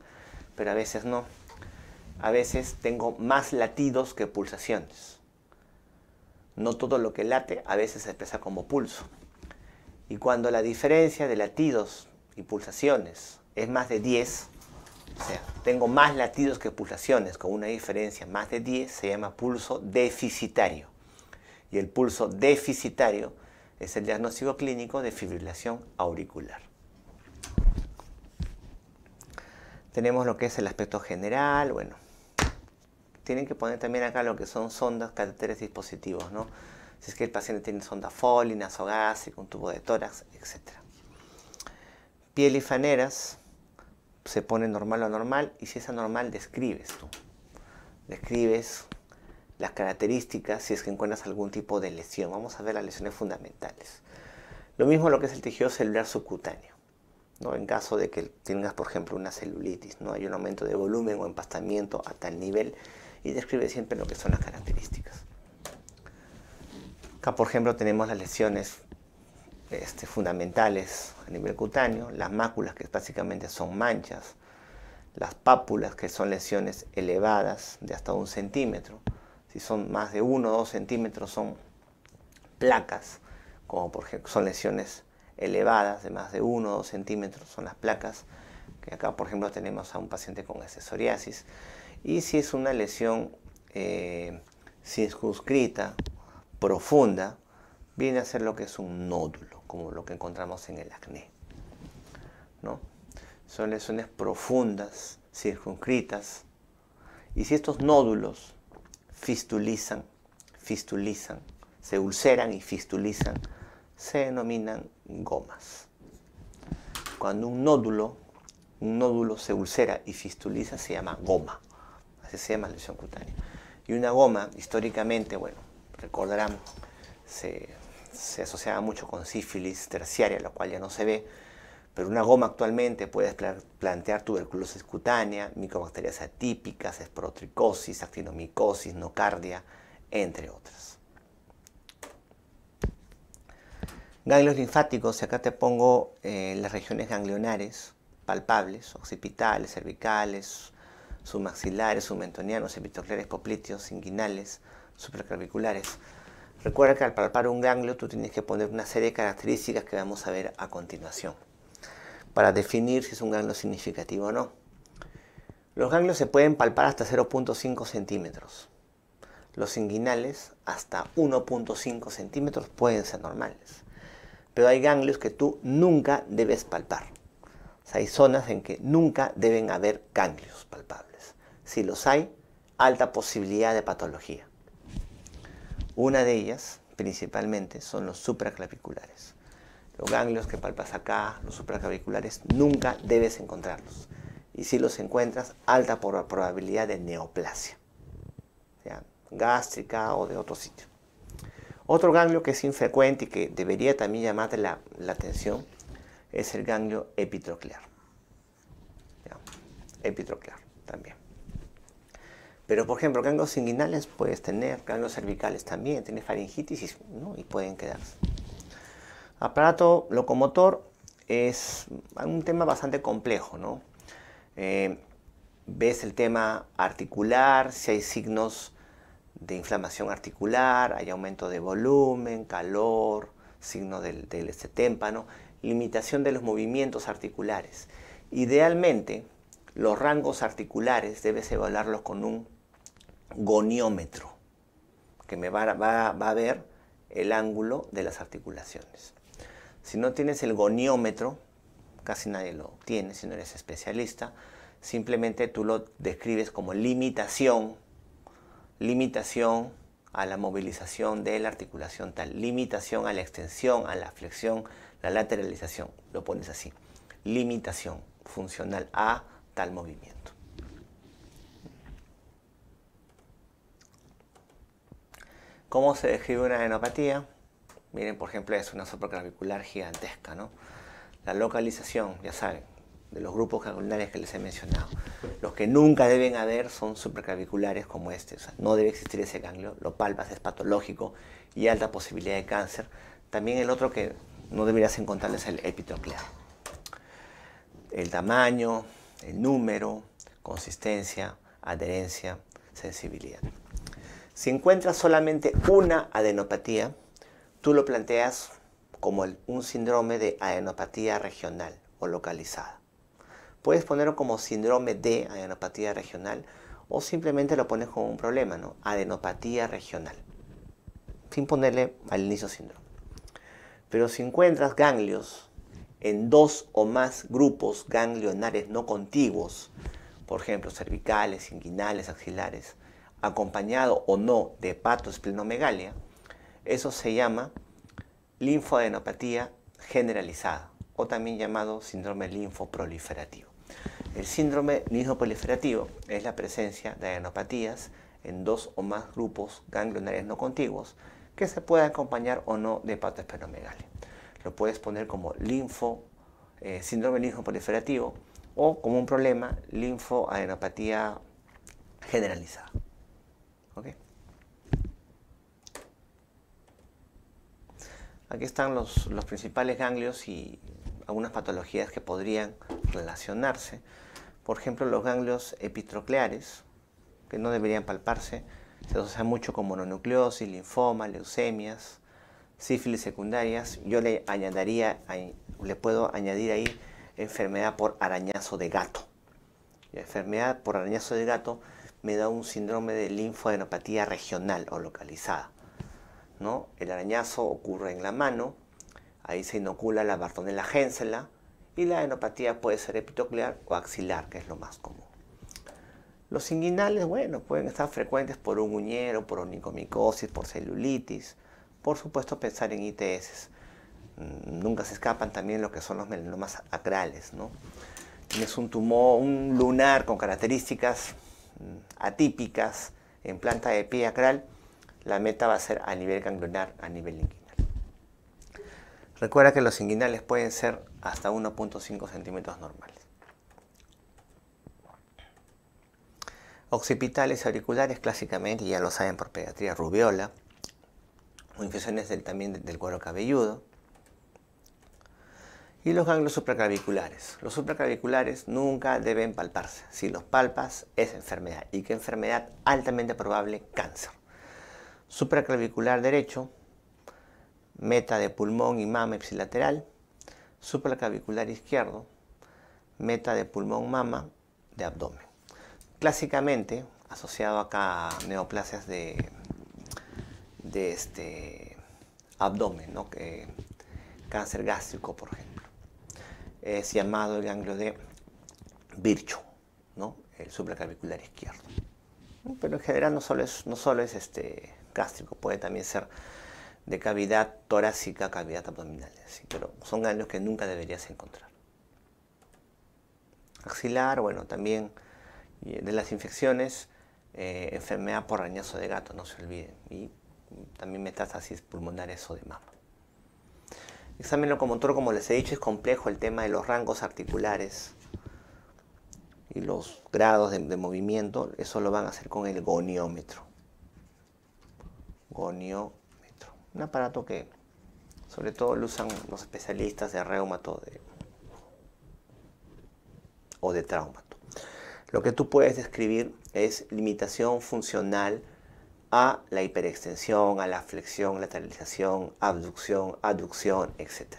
pero a veces no. A veces tengo más latidos que pulsaciones. No todo lo que late a veces se expresa como pulso. Y cuando la diferencia de latidos y pulsaciones es más de 10, o sea, tengo más latidos que pulsaciones con una diferencia más de 10, se llama pulso deficitario. Y el pulso deficitario es el diagnóstico clínico de fibrilación auricular. Tenemos lo que es el aspecto general. Bueno, tienen que poner también acá lo que son sondas, catéteres, dispositivos, ¿no? Si es que el paciente tiene sonda Foley, nasogástrica, un tubo de tórax, etc. Piel y faneras, se pone normal o anormal, y si es anormal, describes tú. Describes las características si es que encuentras algún tipo de lesión. Vamos a ver las lesiones fundamentales. Lo mismo lo que es el tejido celular subcutáneo, ¿no? En caso de que tengas, por ejemplo, una celulitis, ¿no? Hay un aumento de volumen o empastamiento a tal nivel, y describe siempre lo que son las características. Acá, por ejemplo, tenemos las lesiones fundamentales a nivel cutáneo, las máculas, que básicamente son manchas, las pápulas, que son lesiones elevadas de hasta 1 centímetro. Si son más de 1 o 2 centímetros son placas, como por ejemplo son lesiones elevadas de más de 1 o 2 centímetros, son las placas, que acá por ejemplo tenemos a un paciente con psoriasis. Y si es una lesión circunscrita, profunda, viene a ser lo que es un nódulo, como lo que encontramos en el acné, ¿no? Son lesiones profundas, circunscritas, y si estos nódulos fistulizan, se ulceran y fistulizan, se denominan gomas. Cuando un nódulo se ulcera y fistuliza, se llama goma. Así se llama lesión cutánea. Y una goma, históricamente, bueno, recordarán, se asociaba mucho con sífilis terciaria, lo cual ya no se ve, pero una goma actualmente puede plantear tuberculosis cutánea, micobacterias atípicas, esporotricosis, actinomicosis, nocardia, entre otras. Ganglios linfáticos, y acá te pongo las regiones ganglionares palpables, occipitales, cervicales, submaxilares, submentonianos, epitocleares, popliteos, inguinales, supraclaviculares. Recuerda que al palpar un ganglio tú tienes que poner una serie de características que vamos a ver a continuación para definir si es un ganglio significativo o no. Los ganglios se pueden palpar hasta 0.5 centímetros. Los inguinales hasta 1.5 centímetros pueden ser normales. Pero hay ganglios que tú nunca debes palpar. O sea, hay zonas en que nunca deben haber ganglios palpables. Si los hay, alta posibilidad de patología. Una de ellas, principalmente, son los supraclaviculares. Los ganglios que palpas acá, los supraclaviculares, nunca debes encontrarlos. Y si los encuentras, alta probabilidad de neoplasia, ¿ya? Gástrica o de otro sitio. Otro ganglio que es infrecuente y que debería también llamarte la atención es el ganglio epitroclear. ¿Ya? Epitroclear también. Pero, por ejemplo, ganglios inguinales puedes tener, ganglios cervicales también, tienes faringitis, ¿no? Y pueden quedarse. Aparato locomotor es un tema bastante complejo, ¿no? Ves el tema articular, si hay signos de inflamación articular, hay aumento de volumen, calor, signo del témpano, limitación de los movimientos articulares. Idealmente, los rangos articulares debes evaluarlos con un goniómetro, que me va a ver el ángulo de las articulaciones. Si no tienes el goniómetro, casi nadie lo tiene si no eres especialista, simplemente tú lo describes como limitación a la movilización de la articulación tal, limitación a la extensión, a la flexión, la lateralización, lo pones así, limitación funcional a tal movimiento. ¿Cómo se describe una adenopatía? Miren, por ejemplo, es una supraclavicular gigantesca, ¿no? La localización, ya saben, de los grupos ganglionares que les he mencionado. Los que nunca deben haber son supraclaviculares como este. O sea, no debe existir ese ganglio, lo palpas, es patológico y alta posibilidad de cáncer. También el otro que no deberías encontrar es el epitroclear. El tamaño, el número, consistencia, adherencia, sensibilidad. Si encuentras solamente una adenopatía, tú lo planteas como un síndrome de adenopatía regional o localizada. Puedes ponerlo como síndrome de adenopatía regional o simplemente lo pones como un problema, ¿no? Adenopatía regional, sin ponerle al inicio síndrome. Pero si encuentras ganglios en 2 o más grupos ganglionares no contiguos, por ejemplo, cervicales, inguinales, axilares, acompañado o no de hepatoesplenomegalia, eso se llama linfoadenopatía generalizada o también llamado síndrome linfoproliferativo. El síndrome linfoproliferativo es la presencia de adenopatías en 2 o más grupos ganglionares no contiguos que se pueden acompañar o no de hepatoesplenomegalia. Lo puedes poner como síndrome linfoproliferativo o como un problema linfoadenopatía generalizada. ¿Okay? Aquí están los principales ganglios y algunas patologías que podrían relacionarse. Por ejemplo, los ganglios epitrocleares, que no deberían palparse, se asocian mucho con mononucleosis, linfoma, leucemias, sífilis secundarias. Yo le puedo añadir ahí enfermedad por arañazo de gato. La enfermedad por arañazo de gato me da un síndrome de linfoadenopatía regional o localizada, ¿no? El arañazo ocurre en la mano, ahí se inocula la Bartonella hensela y la adenopatía puede ser epitroclear o axilar, que es lo más común. Los inguinales, bueno, pueden estar frecuentes por un uñero, por onicomicosis, por celulitis, por supuesto pensar en ITS. Nunca se escapan también lo que son los melanomas acrales, ¿no? Tienes un tumor, un lunar con características atípicas en planta de pie acral, la meta va a ser a nivel ganglionar, a nivel inguinal. Recuerda que los inguinales pueden ser hasta 1.5 centímetros normales. Occipitales y auriculares, clásicamente, ya lo saben por pediatría, rubiola, o infecciones también del cuero cabelludo. Y los ganglios supraclaviculares. Los supraclaviculares nunca deben palparse. Si los palpas, es enfermedad. ¿Y qué enfermedad? Altamente probable, cáncer. Supraclavicular derecho, meta de pulmón y mama ipsilateral. Supraclavicular izquierdo, meta de pulmón, mama, de abdomen. Clásicamente, asociado acá a neoplasias de abdomen, ¿no? Cáncer gástrico, por ejemplo. Es llamado el ganglio de Virchow, ¿no? El supraclavicular izquierdo. Pero en general no solo es gástrico, puede también ser de cavidad torácica, cavidad abdominal, ¿sí? Pero son ganglios que nunca deberías encontrar. Axilar, bueno, también de las infecciones, enfermedad por arañazo de gato, no se olviden, y también metástasis pulmonares o de mama. Examen locomotor, como les he dicho, es complejo el tema de los rangos articulares y los grados de movimiento. Eso lo van a hacer con el goniómetro. Goniómetro. Un aparato que sobre todo lo usan los especialistas de reumato o de traumato. Lo que tú puedes describir es limitación funcional a la hiperextensión, a la flexión, lateralización, abducción, aducción, etc.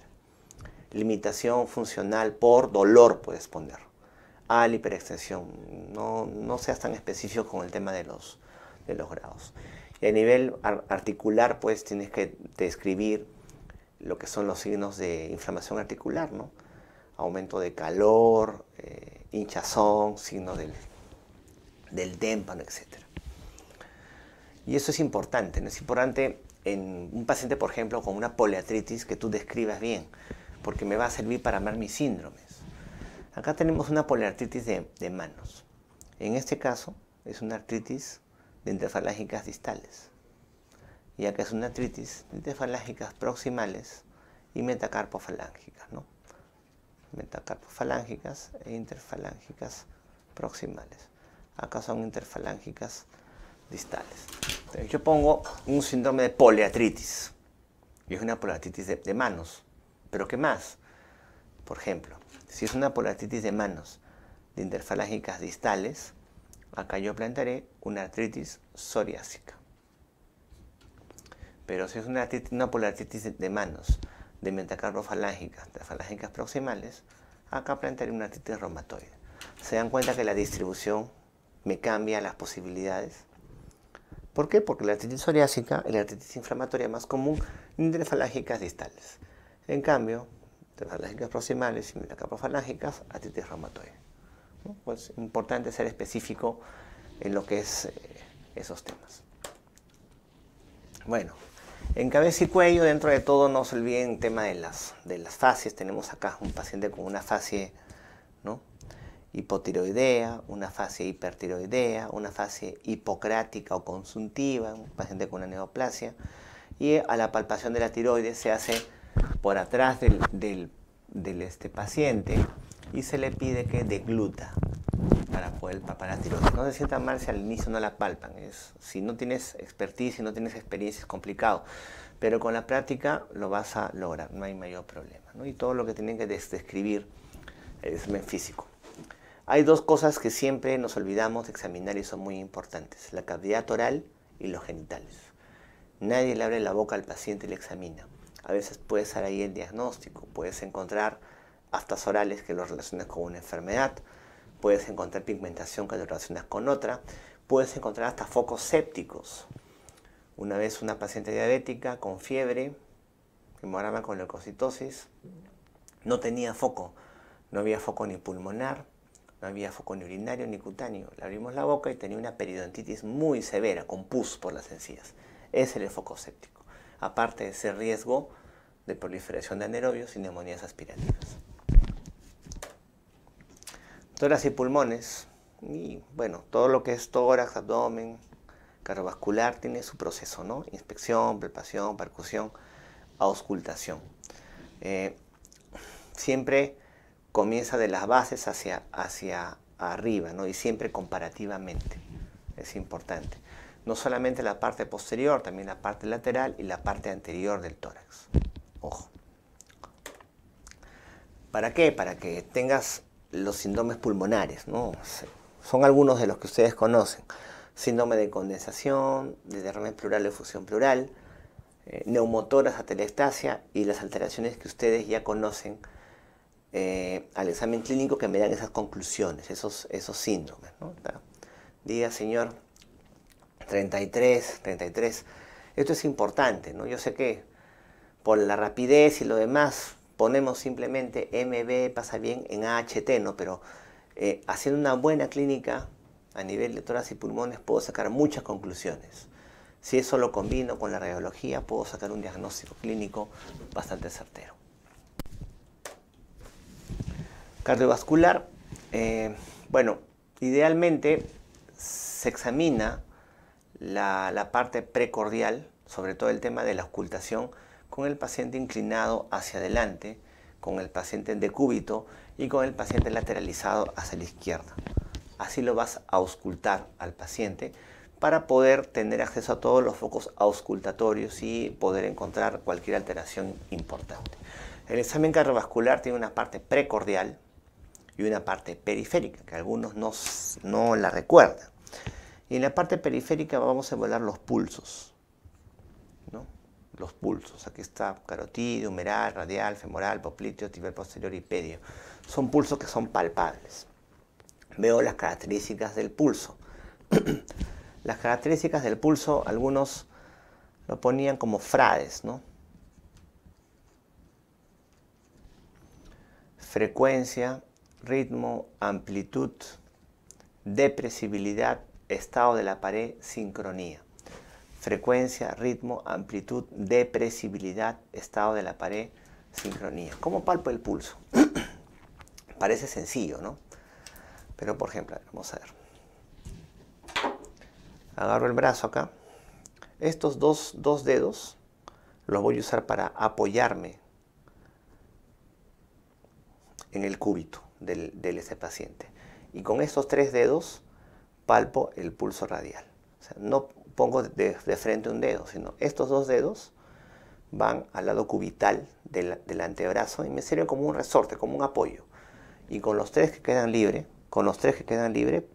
Limitación funcional por dolor puedes poner a la hiperextensión. No seas tan específico con el tema de los grados. Y a nivel articular, pues tienes que describir lo que son los signos de inflamación articular, ¿no? Aumento de calor, hinchazón, signo del témpano, etc. Y eso es importante, ¿no? Es importante en un paciente, por ejemplo, con una poliartritis, que tú describas bien, porque me va a servir para armar mis síndromes. Acá tenemos una poliartritis de manos. En este caso, es una artritis de interfalángicas distales. Y acá es una artritis de interfalángicas proximales y metacarpofalángicas, ¿no? Metacarpofalángicas e interfalángicas proximales. Acá son interfalángicas distales. Entonces, yo pongo un síndrome de poliartritis. Y es una poliartritis de manos. ¿Pero qué más? Por ejemplo, si es una poliartritis de manos de interfalángicas distales, acá yo plantearé una artritis psoriásica. Pero si es una poliartritis de manos de metacarpofalángicas, de falángicas proximales, acá plantearé una artritis reumatoide. ¿Se dan cuenta que la distribución me cambia las posibilidades? ¿Por qué? Porque la artritis psoriásica es la artritis inflamatoria más común en interfalángicas distales. En cambio, interfalángicas proximales y metacarpofalángicas, artritis reumatoide. ¿No? Pues es importante ser específico en lo que es esos temas. Bueno, en cabeza y cuello, dentro de todo, no se olviden el tema de las facies. Tenemos acá un paciente con una facie, ¿no?, hipotiroidea, una facie hipertiroidea, una facie hipocrática o consuntiva, un paciente con una neoplasia. Y a la palpación de la tiroides se hace por atrás del paciente y se le pide que degluta para poder palpar la tiroides. No se sientan mal si al inicio no la palpan. Si no tienes expertise, si no tienes experiencia, es complicado. Pero con la práctica lo vas a lograr, no hay mayor problema, ¿no? Y todo lo que tienen que describir el examen físico. Hay dos cosas que siempre nos olvidamos de examinar y son muy importantes: la cavidad oral y los genitales. Nadie le abre la boca al paciente y le examina. A veces puede estar ahí el diagnóstico, puedes encontrar aftas orales que lo relacionas con una enfermedad, puedes encontrar pigmentación que lo relacionas con otra, puedes encontrar hasta focos sépticos. Una vez una paciente diabética con fiebre, hemograma con leucocitosis, no tenía foco, no había foco ni pulmonar, no había foco ni urinario ni cutáneo. Le abrimos la boca y tenía una periodontitis muy severa, con pus por las encías. Ese era el foco séptico, aparte de ese riesgo de proliferación de anaerobios y neumonías aspirativas. Tórax y pulmones, y bueno, todo lo que es tórax, abdomen, cardiovascular tiene su proceso, ¿no? Inspección, palpación, percusión, auscultación. Siempre comienza de las bases hacia arriba, ¿no? Y siempre comparativamente, es importante. No solamente la parte posterior, también la parte lateral y la parte anterior del tórax. Ojo. ¿Para qué? Para que tengas los síndromes pulmonares, ¿no? Son algunos de los que ustedes conocen. Síndrome de condensación, de derrame pleural o efusión pleural, neumotórax, atelectasia y las alteraciones que ustedes ya conocen al examen clínico, que me dan esas conclusiones, esos síndromes, ¿no? Diga, señor, 33. Esto es importante, ¿no? Yo sé que por la rapidez y lo demás ponemos simplemente MB, pasa bien en AHT, ¿no? Pero haciendo una buena clínica a nivel de tórax y pulmones puedo sacar muchas conclusiones. Si eso lo combino con la radiología, puedo sacar un diagnóstico clínico bastante certero. Cardiovascular, bueno, idealmente se examina la parte precordial, sobre todo el tema de la auscultación, con el paciente inclinado hacia adelante, con el paciente en decúbito y con el paciente lateralizado hacia la izquierda. Así lo vas a auscultar al paciente para poder tener acceso a todos los focos auscultatorios y poder encontrar cualquier alteración importante. El examen cardiovascular tiene una parte precordial y una parte periférica, que algunos no la recuerdan. Y en la parte periférica vamos a evaluar los pulsos, ¿no? Los pulsos, aquí está carotidio, humeral, radial, femoral, popliteo, tibial posterior y pedio. Son pulsos que son palpables. Veo las características del pulso. Las características del pulso, algunos lo ponían como frades, ¿no? Frecuencia, ritmo, amplitud, depresibilidad, estado de la pared, sincronía. Frecuencia, ritmo, amplitud, depresibilidad, estado de la pared, sincronía. ¿Cómo palpo el pulso? Parece sencillo, ¿no? Pero por ejemplo, vamos a ver. Agarro el brazo acá. Estos dos dedos los voy a usar para apoyarme en el cúbito de este paciente. Y con estos 3 dedos palpo el pulso radial. O sea, no pongo de frente un dedo, sino estos 2 dedos van al lado cubital del antebrazo y me sirven como un resorte, como un apoyo. Y con los 3 que quedan libres,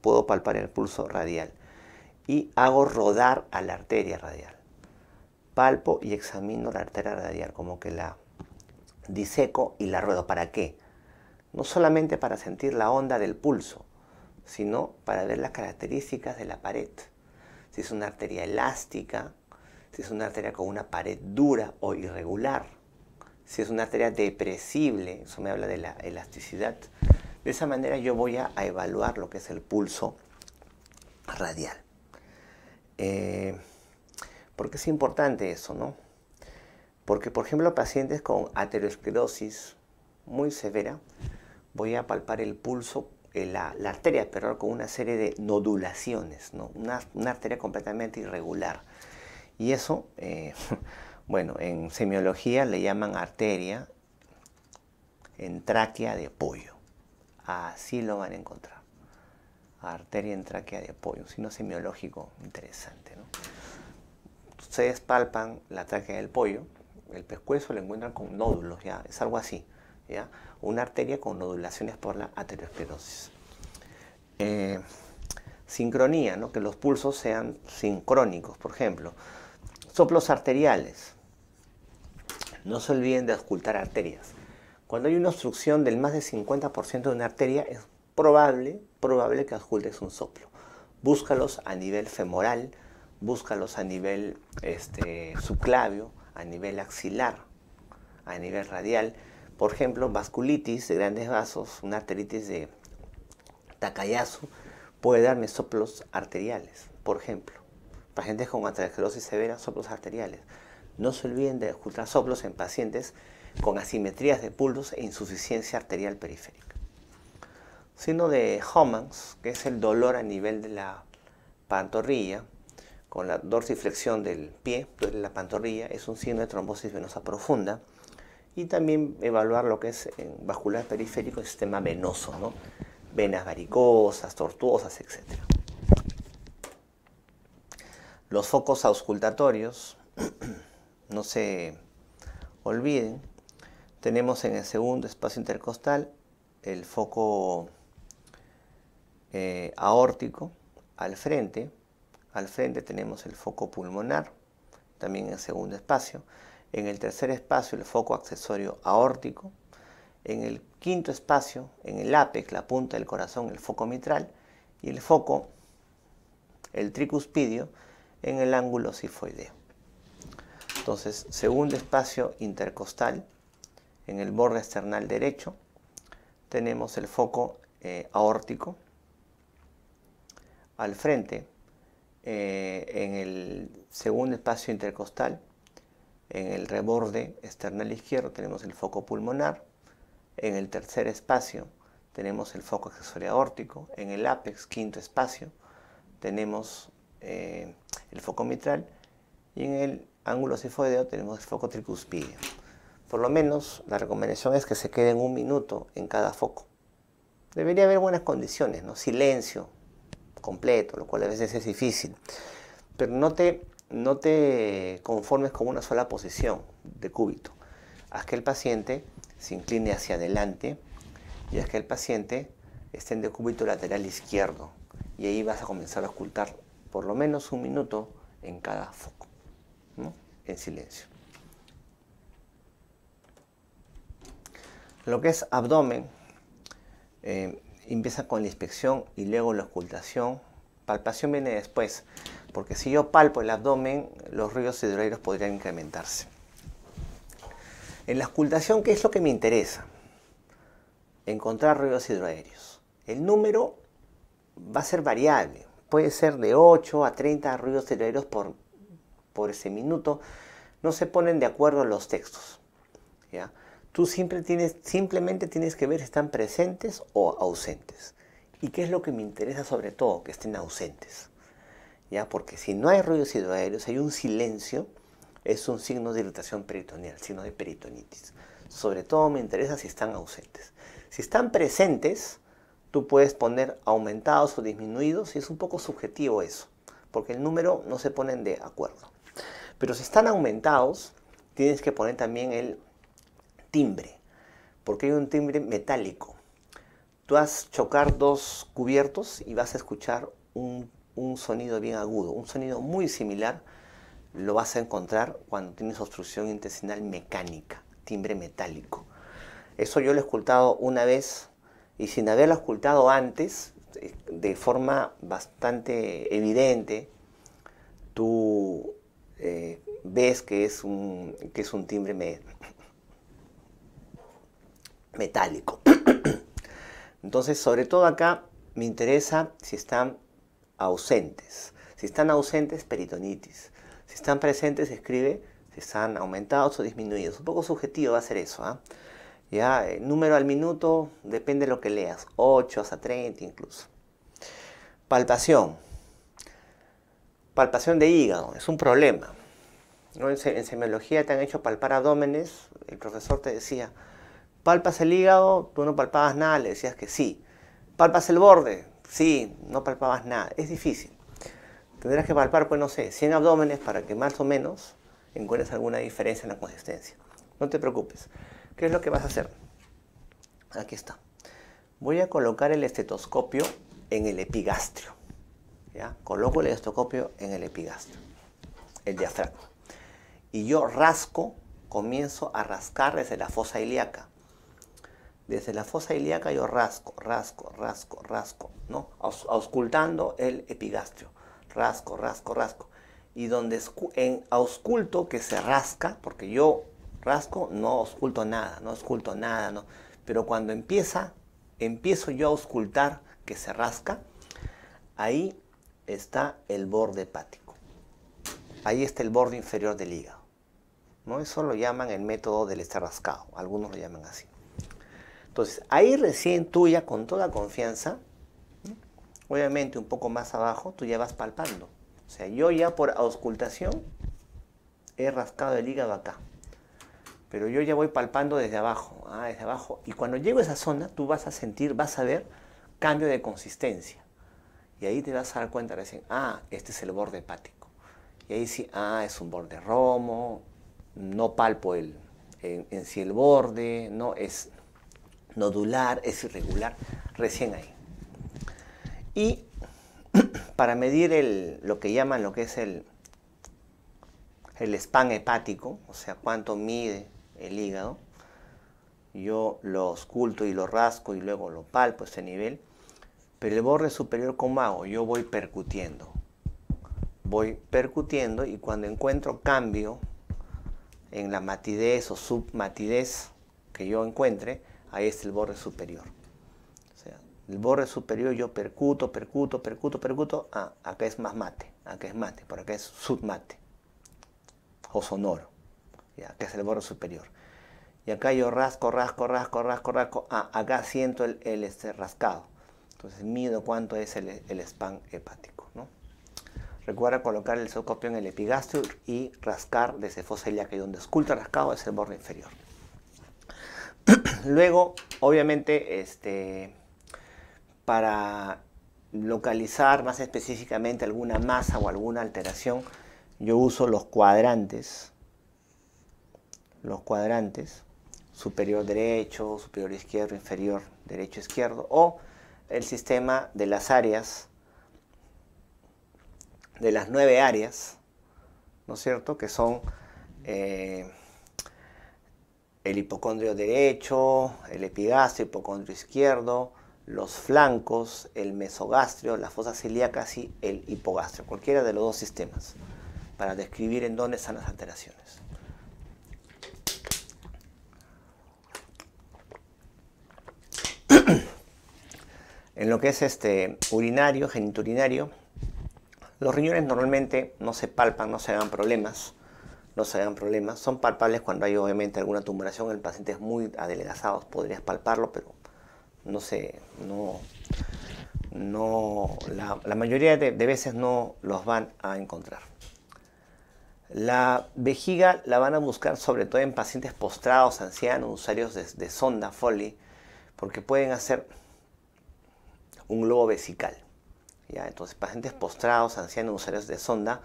puedo palpar el pulso radial. Y hago rodar a la arteria radial. Palpo y examino la arteria radial, como que la diseco y la ruedo. ¿Para qué? No solamente para sentir la onda del pulso, sino para ver las características de la pared. Si es una arteria elástica, si es una arteria con una pared dura o irregular, si es una arteria depresible, eso me habla de la elasticidad. De esa manera yo voy a evaluar lo que es el pulso radial. ¿Por qué es importante eso, no? Porque, por ejemplo, pacientes con aterosclerosis muy severa, voy a palpar el pulso, la arteria, perdón, con una serie de nodulaciones, ¿no? Una arteria completamente irregular. Y eso, bueno, en semiología le llaman arteria en tráquea de pollo. Así lo van a encontrar. Arteria en tráquea de pollo, un signo semiológico interesante, ¿no? Ustedes palpan la tráquea del pollo, el pescuezo lo encuentran con nódulos, ¿ya? Es algo así, ¿ya? Una arteria con nodulaciones por la aterosclerosis. Sincronía, ¿no? Que los pulsos sean sincrónicos, por ejemplo. Soplos arteriales. No se olviden de auscultar arterias. Cuando hay una obstrucción del más del 50% de una arteria, es probable que auscultes un soplo. Búscalos a nivel femoral, búscalos a nivel subclavio, a nivel axilar, a nivel radial. Por ejemplo, vasculitis de grandes vasos, una arteritis de Takayasu, puede darme soplos arteriales. Por ejemplo, pacientes con aterosclerosis severa, soplos arteriales. No se olviden de escuchar soplos en pacientes con asimetrías de pulsos e insuficiencia arterial periférica. Signo de Homans, que es el dolor a nivel de la pantorrilla, con la dorsiflexión del pie, de la pantorrilla, es un signo de trombosis venosa profunda. Y también evaluar lo que es en vascular periférico el sistema venoso, ¿no? Venas varicosas, tortuosas, etc. Los focos auscultatorios, no se olviden, tenemos en el segundo espacio intercostal el foco aórtico al frente tenemos el foco pulmonar, también en el segundo espacio. En el tercer espacio el foco accesorio aórtico. En el quinto espacio, en el ápex, la punta del corazón, el foco mitral. Y el foco, el tricuspidio, en el ángulo sifoideo. Entonces, segundo espacio intercostal, en el borde external derecho, tenemos el foco aórtico. Al frente, en el segundo espacio intercostal, en el reborde external izquierdo tenemos el foco pulmonar. En el tercer espacio tenemos el foco accesorio aórtico. En el ápex, quinto espacio, tenemos el foco mitral. Y en el ángulo sifoideo tenemos el foco tricuspidio. Por lo menos la recomendación es que se queden 1 minuto en cada foco. Debería haber buenas condiciones, ¿no? Silencio completo, lo cual a veces es difícil. Pero no te conformes con una sola posición de cúbito. Haz que el paciente se incline hacia adelante y haz que el paciente esté en decúbito lateral izquierdo. Y ahí vas a comenzar a auscultar por lo menos 1 minuto en cada foco, ¿no? En silencio. Lo que es abdomen, empieza con la inspección y luego la auscultación. Palpación viene después, porque si yo palpo el abdomen, los ruidos hidroaéreos podrían incrementarse. En la auscultación, ¿qué es lo que me interesa? Encontrar ruidos hidroaéreos. El número va a ser variable. Puede ser de 8 a 30 ruidos hidroaéreos por ese minuto. No se ponen de acuerdo los textos, ¿ya? Tú simplemente tienes que ver si están presentes o ausentes. ¿Y qué es lo que me interesa sobre todo? Que estén ausentes, ¿ya? Porque si no hay ruidos hidroaéreos, hay un silencio, es un signo de irritación peritoneal, signo de peritonitis. Sobre todo me interesa si están ausentes. Si están presentes, Tú puedes poner aumentados o disminuidos y es un poco subjetivo eso, porque el número no se ponen de acuerdo. Pero si están aumentados, tienes que poner también el timbre, porque hay un timbre metálico. Tú vas a chocar dos cubiertos y vas a escuchar un sonido bien agudo, un sonido muy similar lo vas a encontrar cuando tienes obstrucción intestinal mecánica, timbre metálico. Eso yo lo he escuchado una vez y sin haberlo escuchado antes, de forma bastante evidente, tú ves que es un timbre metálico. Entonces, sobre todo acá me interesa si están ausentes. Si están ausentes, peritonitis. Si están presentes, escribe si están aumentados o disminuidos. Un poco subjetivo va a ser eso, ¿eh? Ya, número al minuto, depende de lo que leas. 8 hasta 30 incluso. Palpación. Palpación de hígado, es un problema. ¿No? En semiología te han hecho palpar abdómenes. El profesor te decía, ¿palpas el hígado? Tú no palpabas nada, le decías que sí. ¿Palpas el borde? Sí, no palpabas nada. Es difícil. Tendrás que palpar, pues no sé, 100 abdómenes para que más o menos encuentres alguna diferencia en la consistencia. No te preocupes. ¿Qué es lo que vas a hacer? Aquí está. Voy a colocar el estetoscopio en el epigastrio. ¿Ya? Coloco el estetoscopio en el epigastrio, el diafragma. Y yo rasco, comienzo a rascar desde la fosa ilíaca. Desde la fosa ilíaca yo rasco, ¿no? Auscultando el epigastrio. Rasco. Y donde ausculto que se rasca, porque yo rasco, no ausculto nada, no. Pero cuando empiezo yo a auscultar que se rasca, ahí está el borde hepático. Ahí está el borde inferior del hígado, ¿no? Eso lo llaman el método del estar rascado, algunos lo llaman así. Entonces, ahí recién tú ya con toda confianza, obviamente un poco más abajo, tú ya vas palpando. O sea, yo ya por auscultación he rascado el hígado acá. Pero yo ya voy palpando desde abajo, desde abajo. Y cuando llego a esa zona, tú vas a sentir, vas a ver cambio de consistencia. Y ahí te vas a dar cuenta recién, este es el borde hepático. Y ahí sí, es un borde romo, no palpo en sí el borde, no es nodular, es irregular, recién ahí. Y para medir lo que llaman lo que es el spam hepático, o sea, cuánto mide el hígado, yo lo ausculto y lo rasco y luego lo palpo a este nivel. Pero el borde superior, ¿cómo hago? Yo voy percutiendo. Y cuando encuentro cambio en la matidez o submatidez que yo encuentre, ahí está el borde superior. O sea, el borde superior yo percuto. Acá es más mate, por acá es submate o sonoro. Acá es el borde superior. Y acá yo rasco. Acá siento el rascado. Entonces mido cuánto es el spam hepático, ¿no? Recuerda colocar el estetoscopio en el epigastrio y rascar desde fosa ilíaca, y donde ausculta rascado es el borde inferior. Luego, obviamente, para localizar más específicamente alguna masa o alguna alteración, yo uso los cuadrantes, superior derecho, superior izquierdo, inferior derecho, izquierdo, o el sistema de las áreas, de las 9 áreas, ¿no es cierto?, que son el hipocondrio derecho, el epigastrio, hipocondrio izquierdo, los flancos, el mesogastrio, las fosas ilíacas y el hipogastrio, cualquiera de los dos sistemas, para describir en dónde están las alteraciones. En lo que es urinario, genitourinario, los riñones normalmente no se palpan, no se hagan problemas. Son palpables cuando hay obviamente alguna tumoración. El paciente es muy adelgazado, podrías palparlo, pero la mayoría de veces no los van a encontrar. La vejiga la van a buscar sobre todo en pacientes postrados, ancianos, usuarios de sonda, Foley, porque pueden hacer un globo vesical. ¿Ya? Entonces, pacientes postrados, ancianos, usuarios de sonda,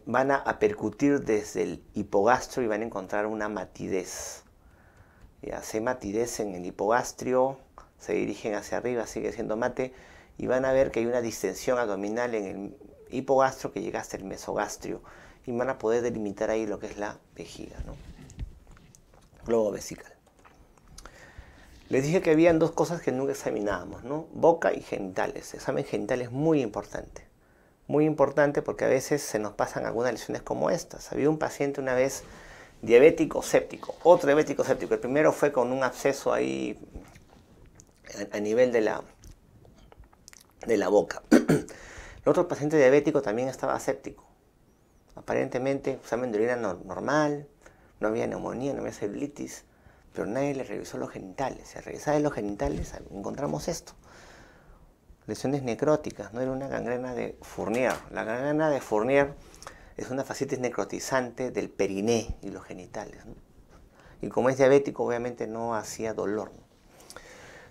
van a percutir desde el hipogastrio y van a encontrar una matidez. Ya, se matidez en el hipogastrio, se dirigen hacia arriba, sigue siendo mate, y van a ver que hay una distensión abdominal en el hipogastrio que llega hasta el mesogastrio, y van a poder delimitar ahí lo que es la vejiga, ¿no? Globo vesical. Les dije que habían dos cosas que nunca examinábamos, ¿no? Boca y genitales. El examen genital es muy importante. Muy importante porque a veces se nos pasan algunas lesiones como estas. Había un paciente una vez diabético séptico, otro diabético séptico. El primero fue con un absceso ahí a nivel de la boca. El otro paciente diabético también estaba séptico. Aparentemente, examen de orina normal, no había neumonía, no había celulitis, pero nadie le revisó los genitales. Al revisar los genitales encontramos esto. Lesiones necróticas, no era una gangrena de Fournier. La gangrena de Fournier es una fascitis necrotizante del periné y los genitales, ¿no? Y como es diabético, obviamente no hacía dolor, ¿no?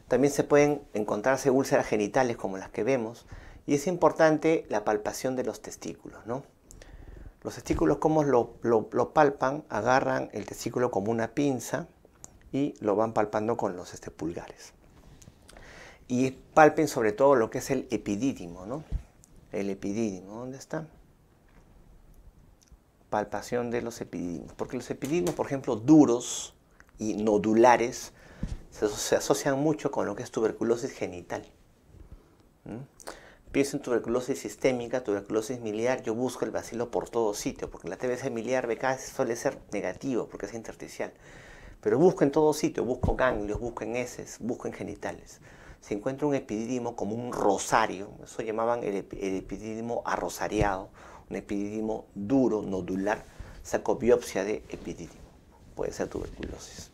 También se pueden encontrarse úlceras genitales como las que vemos, y es importante la palpación de los testículos, ¿no? Los testículos, ¿cómo lo palpan? Agarran el testículo como una pinza y lo van palpando con los pulgares. Y palpen sobre todo lo que es el epidídimo, ¿no? El epidídimo, ¿dónde está? Palpación de los epidídimos. Porque los epidídimos, por ejemplo, duros y nodulares, se asocian mucho con lo que es tuberculosis genital. Pienso en tuberculosis sistémica, tuberculosis miliar, yo busco el bacilo por todo sitio, porque la TBC miliar BK suele ser negativo, porque es intersticial. Pero busco en todo sitio, busco ganglios, busco en heces, busco en genitales. Si encuentro un epidídimo como un rosario, eso llamaban el epidídimo arrosariado, un epidídimo duro, nodular, saco biopsia de epidídimo. Puede ser tuberculosis.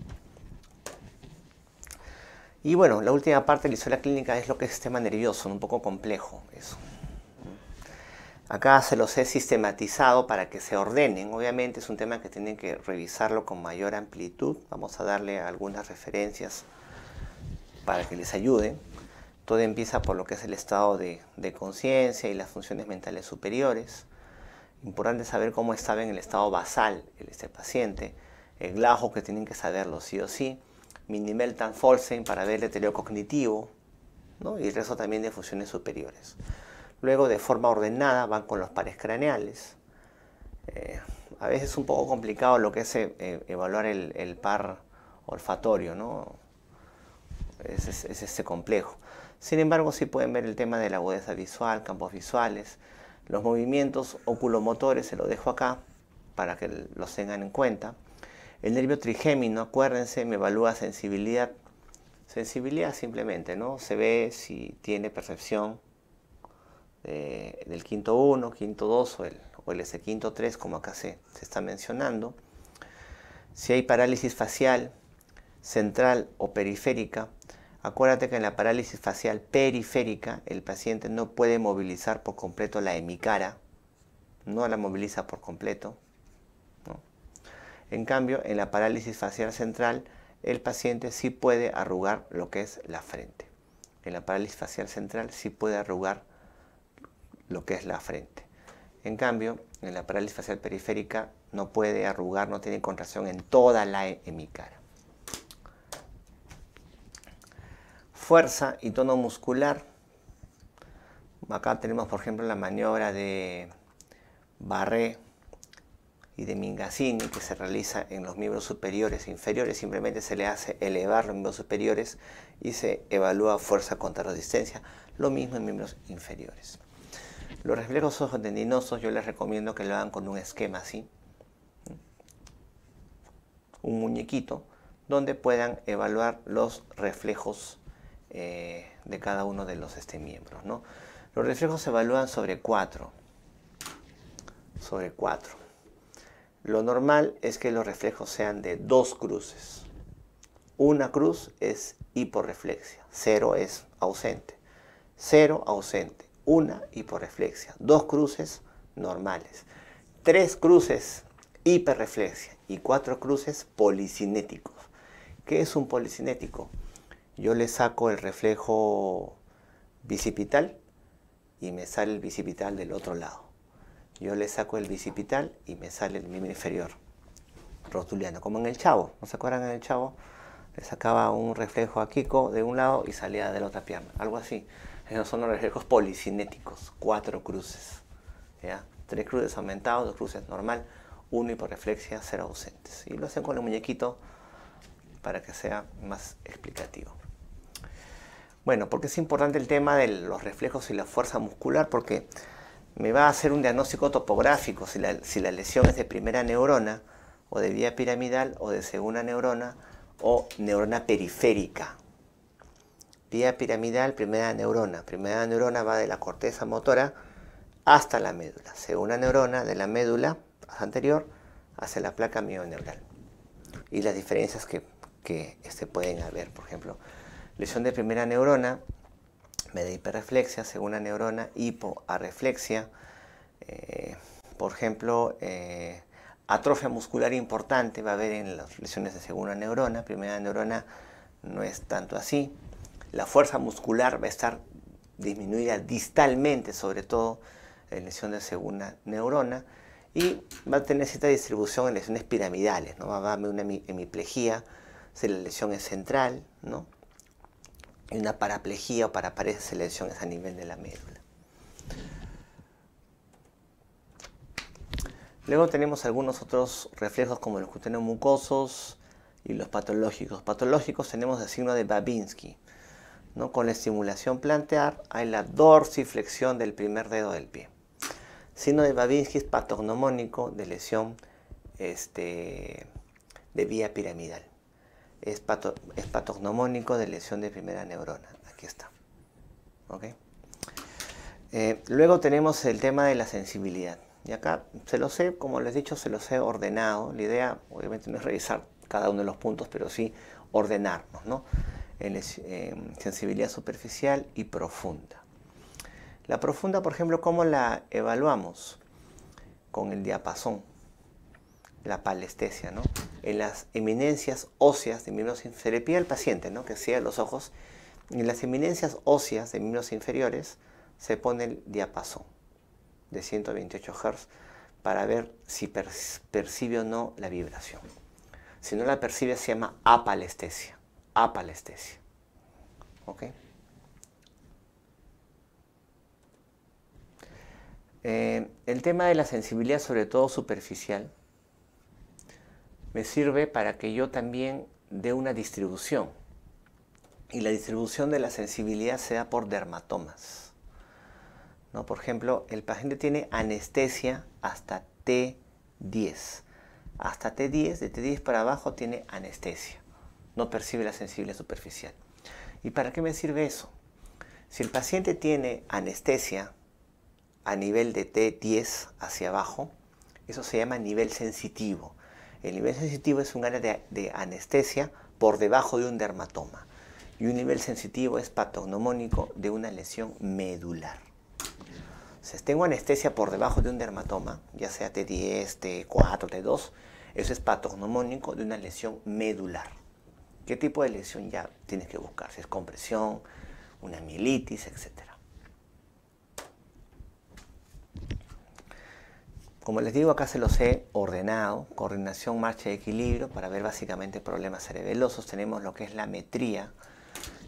Y bueno, la última parte de la historia clínica es lo que es sistema nervioso, un poco complejo eso. Acá se los he sistematizado para que se ordenen. Obviamente es un tema que tienen que revisarlo con mayor amplitud. Vamos a darle algunas referencias para que les ayude. Todo empieza por lo que es el estado de conciencia y las funciones mentales superiores. Importante saber cómo estaba en el estado basal este paciente. El Glauco, que tienen que saberlo sí o sí. Minimeltan-Folsen para ver el deterioro cognitivo, ¿no? Y el resto también de funciones superiores. Luego, de forma ordenada, van con los pares craneales. A veces es un poco complicado lo que es evaluar el par olfatorio, ¿no? Es complejo. Sin embargo, sí pueden ver el tema de la agudeza visual, campos visuales, los movimientos oculomotores, se lo dejo acá para que los tengan en cuenta. El nervio trigémino, acuérdense, me evalúa sensibilidad. Sensibilidad simplemente, ¿no? Se ve si tiene percepción del quinto 1, quinto 2 o el S quinto 3, como acá se está mencionando. Si hay parálisis facial, central o periférica, acuérdate que en la parálisis facial periférica el paciente no puede movilizar por completo la hemicara, no la moviliza por completo, ¿no? En cambio, en la parálisis facial central, el paciente sí puede arrugar lo que es la frente. En la parálisis facial central sí puede arrugar lo que es la frente. En cambio, en la parálisis facial periférica no puede arrugar, no tiene contracción en toda la hemicara. Fuerza y tono muscular. Acá tenemos, por ejemplo, la maniobra de Barré y de Mingazzini, que se realiza en los miembros superiores e inferiores. Simplemente se le hace elevar los miembros superiores y se evalúa fuerza contra resistencia. Lo mismo en miembros inferiores. Los reflejos ojotendinosos yo les recomiendo que lo hagan con un esquema así. Un muñequito donde puedan evaluar los reflejos de cada uno de los miembros, ¿no? Los reflejos se evalúan sobre 4. Sobre 4. Lo normal es que los reflejos sean de 2 cruces. Una cruz es hiporreflexia, 0 es ausente. 0 ausente, 1 hiporreflexia, 2 cruces normales. 3 cruces hiperreflexia y 4 cruces policinéticos. ¿Qué es un policinético? Yo le saco el reflejo bicipital y me sale el bicipital del otro lado. Yo le saco el bicipital y me sale el miembro inferior rotuliano, como en el Chavo. ¿No se acuerdan en el Chavo? Le sacaba un reflejo a Kiko de un lado y salía de la otra pierna, algo así. Esos son los reflejos policinéticos, 4 cruces, ¿ya? 3 cruces aumentados, 2 cruces normal, 1 hiporreflexia, 0 ausentes. Y lo hacen con el muñequito para que sea más explicativo. Bueno, ¿por qué es importante el tema de los reflejos y la fuerza muscular? Porque me va a hacer un diagnóstico topográfico si la lesión es de primera neurona, o de vía piramidal, o de segunda neurona, o neurona periférica. Vía piramidal, primera neurona. Primera neurona va de la corteza motora hasta la médula. Segunda neurona de la médula anterior hacia la placa mioneural. Y las diferencias que pueden haber, por ejemplo, lesión de primera neurona, media hiperreflexia, segunda neurona, hipoarreflexia, por ejemplo, atrofia muscular importante va a haber en las lesiones de segunda neurona. Primera neurona no es tanto así. La fuerza muscular va a estar disminuida distalmente, sobre todo en lesión de segunda neurona, y va a tener cierta distribución en lesiones piramidales, ¿no? Va a haber una hemiplejía si la lesión es central, ¿no? Y una paraplejía o paraparesia si la lesión es a nivel de la médula. Luego tenemos algunos otros reflejos como los cutáneos mucosos y los patológicos. Patológicos tenemos el signo de Babinski, ¿no? Con la estimulación plantar hay la dorsiflexión del primer dedo del pie. Signo de Babinski es patognomónico de lesión de vía piramidal. Es patognomónico de lesión de primera neurona. Aquí está. ¿Okay? Luego tenemos el tema de la sensibilidad. Y acá se lo sé, como les he dicho, se los he ordenado. La idea, obviamente, no es revisar cada uno de los puntos, pero sí ordenarnos, ¿no? Sensibilidad superficial y profunda. La profunda, por ejemplo, ¿cómo la evaluamos? Con el diapasón, la palestesia, ¿no? En las eminencias óseas de miembros inferiores, le pide al paciente, ¿no?, que cierre los ojos. En las eminencias óseas de miembros inferiores se pone el diapasón de 128 Hz para ver si percibe o no la vibración. Si no la percibe, se llama apalestesia. Apalestesia. ¿Ok? El tema de la sensibilidad, sobre todo superficial, me sirve para que yo también dé una distribución. Y la distribución de la sensibilidad se da por dermatomas, ¿no? Por ejemplo, el paciente tiene anestesia hasta T10. Hasta T10, de T10 para abajo tiene anestesia. No percibe la sensibilidad superficial. ¿Y para qué me sirve eso? Si el paciente tiene anestesia a nivel de T10 hacia abajo, eso se llama nivel sensitivo. El nivel sensitivo es un área de anestesia por debajo de un dermatoma. Y un nivel sensitivo es patognomónico de una lesión medular. Si tengo anestesia por debajo de un dermatoma, ya sea T10, T4, T2, eso es patognomónico de una lesión medular. ¿Qué tipo de lesión ya tienes que buscar? Si es compresión, una mielitis, etc. Como les digo, acá se los he ordenado, coordinación, marcha y equilibrio, para ver básicamente problemas cerebelosos. Tenemos lo que es la metría.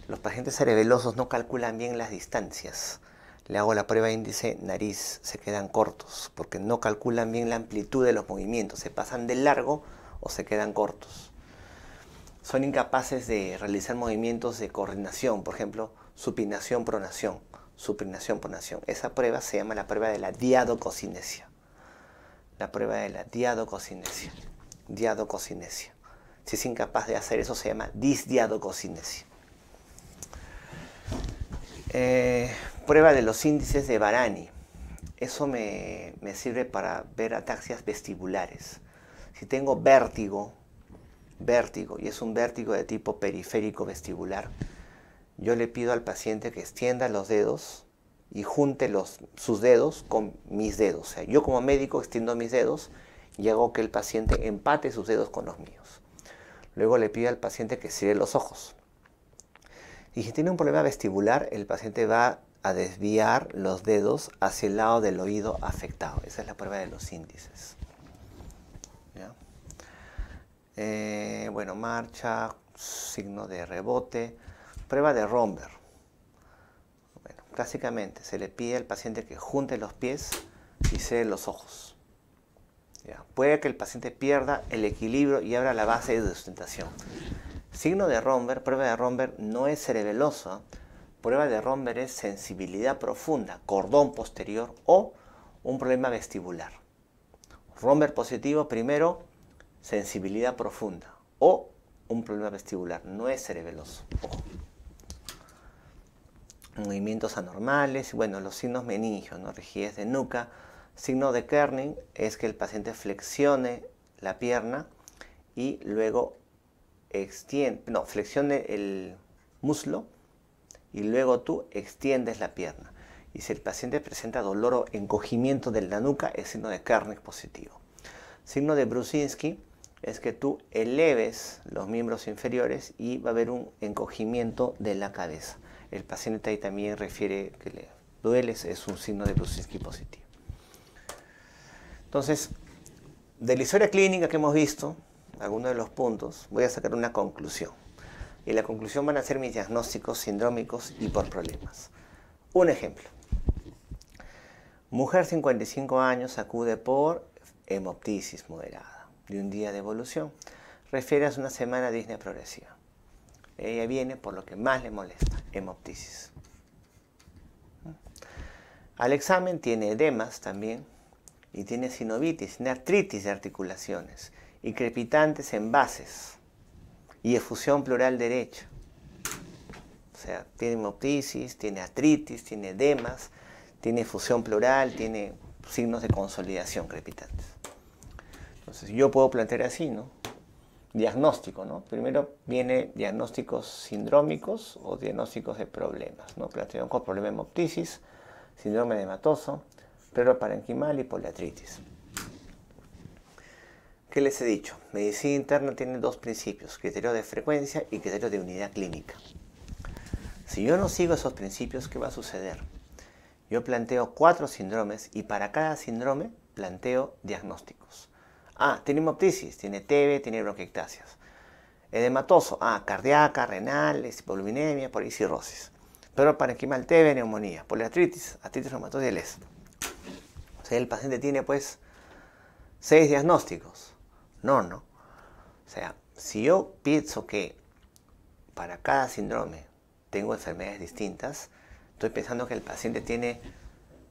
Los pacientes cerebelosos no calculan bien las distancias. Le hago la prueba índice nariz, se quedan cortos, porque no calculan bien la amplitud de los movimientos. Se pasan de largo o se quedan cortos. Son incapaces de realizar movimientos de coordinación, por ejemplo, supinación, pronación, supinación, pronación. Esa prueba se llama la prueba de la diadococinesia. La prueba de la diadococinesia. Diadococinesia. Si es incapaz de hacer eso, se llama disdiadococinesia. Prueba de los índices de Varani. Eso me sirve para ver ataxias vestibulares. Si tengo vértigo, y es un vértigo de tipo periférico vestibular, yo le pido al paciente que extienda los dedos y junte sus dedos con mis dedos. O sea, yo como médico extiendo mis dedos y hago que el paciente empate sus dedos con los míos. Luego le pido al paciente que cierre los ojos. Y si tiene un problema vestibular, el paciente va a desviar los dedos hacia el lado del oído afectado. Esa es la prueba de los índices. ¿Ya? Bueno, marcha, signo de rebote, prueba de Romberg. Bueno, clásicamente se le pide al paciente que junte los pies y cierre los ojos. ¿Ya? Puede que el paciente pierda el equilibrio y abra la base de sustentación. Signo de Romberg, prueba de Romberg no es cerebelosa, prueba de Romberg es sensibilidad profunda, cordón posterior o un problema vestibular. Romberg positivo primero, sensibilidad profunda o un problema vestibular, no es cerebeloso. Ojo. Movimientos anormales, bueno, los signos meningios, ¿no? Rigidez de nuca. Signo de Kerning es que el paciente flexione la pierna y luego flexione el muslo y luego tú extiendes la pierna. Y si el paciente presenta dolor o encogimiento de la nuca, es signo de Kerning positivo. Signo de Brusinski es que tú eleves los miembros inferiores y va a haber un encogimiento de la cabeza. El paciente ahí también refiere que le duele, es un signo de Brusinski positivo. Entonces, de la historia clínica que hemos visto, algunos de los puntos, voy a sacar una conclusión. Y la conclusión van a ser mis diagnósticos sindrómicos y por problemas. Un ejemplo. Mujer 55 años acude por hemoptisis moderada de un día de evolución. Refiere a una semana de disnea progresiva. Ella viene por lo que más le molesta, hemoptisis. Al examen tiene edemas también y tiene sinovitis, tiene artritis de articulaciones y crepitantes en bases y efusión pleural derecha. O sea, tiene hemoptisis, tiene artritis, tiene edemas, tiene efusión pleural, tiene signos de consolidación crepitantes. Entonces yo puedo plantear así, ¿no? Diagnóstico, ¿no? Primero viene diagnósticos sindrómicos o diagnósticos de problemas, ¿no? Planteo con problema de hemoptisis, síndrome de hematoso, pleuro parenquimal y poliartritis. ¿Qué les he dicho? Medicina interna tiene dos principios, criterio de frecuencia y criterio de unidad clínica. Si yo no sigo esos principios, ¿qué va a suceder? Yo planteo 4 síndromes y para cada síndrome planteo diagnósticos. Ah, tiene hemoptisis, tiene TB, tiene bronquiectasias. Edematoso, cardíaca, renal, hipoglucemia, cirrosis. Pleuro parenquimal, TB, neumonía. Poliartritis, artritis reumatoide y LES. O sea, el paciente tiene pues 6 diagnósticos. No. O sea, si yo pienso que para cada síndrome tengo enfermedades distintas, estoy pensando que el paciente tiene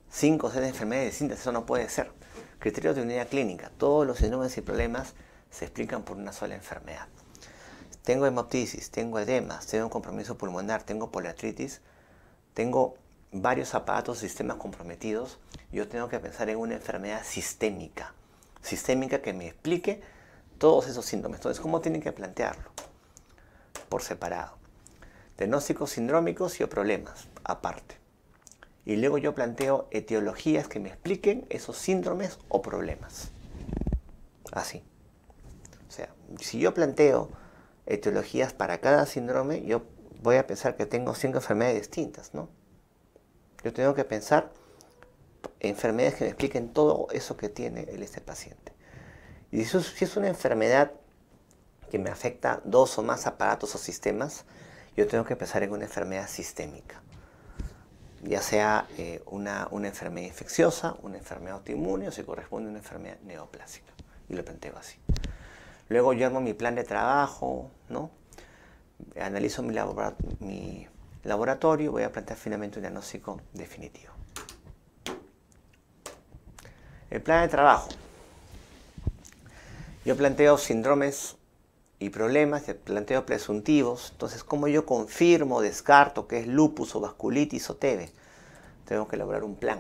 5 o 6 enfermedades distintas. Eso no puede ser. Criterios de unidad clínica. Todos los síndromes y problemas se explican por una sola enfermedad. Tengo hemoptisis, tengo edemas, tengo un compromiso pulmonar, tengo poliartritis, tengo varios aparatos, sistemas comprometidos. Yo tengo que pensar en una enfermedad sistémica. Sistémica que me explique todos esos síntomas. Entonces, ¿cómo tienen que plantearlo? Por separado. Diagnósticos sindrómicos y problemas, aparte. Y luego yo planteo etiologías que me expliquen esos síndromes o problemas. Así. O sea, si yo planteo etiologías para cada síndrome, yo voy a pensar que tengo 5 enfermedades distintas, ¿no? Yo tengo que pensar en enfermedades que me expliquen todo eso que tiene este paciente. Y si es una enfermedad que me afecta 2 o más aparatos o sistemas, yo tengo que pensar en una enfermedad sistémica. Ya sea una enfermedad infecciosa, una enfermedad autoinmune o si corresponde a una enfermedad neoplásica. Y lo planteo así. Luego yo armo mi plan de trabajo, ¿no? Analizo mi laboratorio y voy a plantear finalmente un diagnóstico definitivo. El plan de trabajo. Yo planteo síndromes y problemas, planteo presuntivos. Entonces, ¿cómo yo confirmo, descarto que es lupus o vasculitis o TB? Tengo que elaborar un plan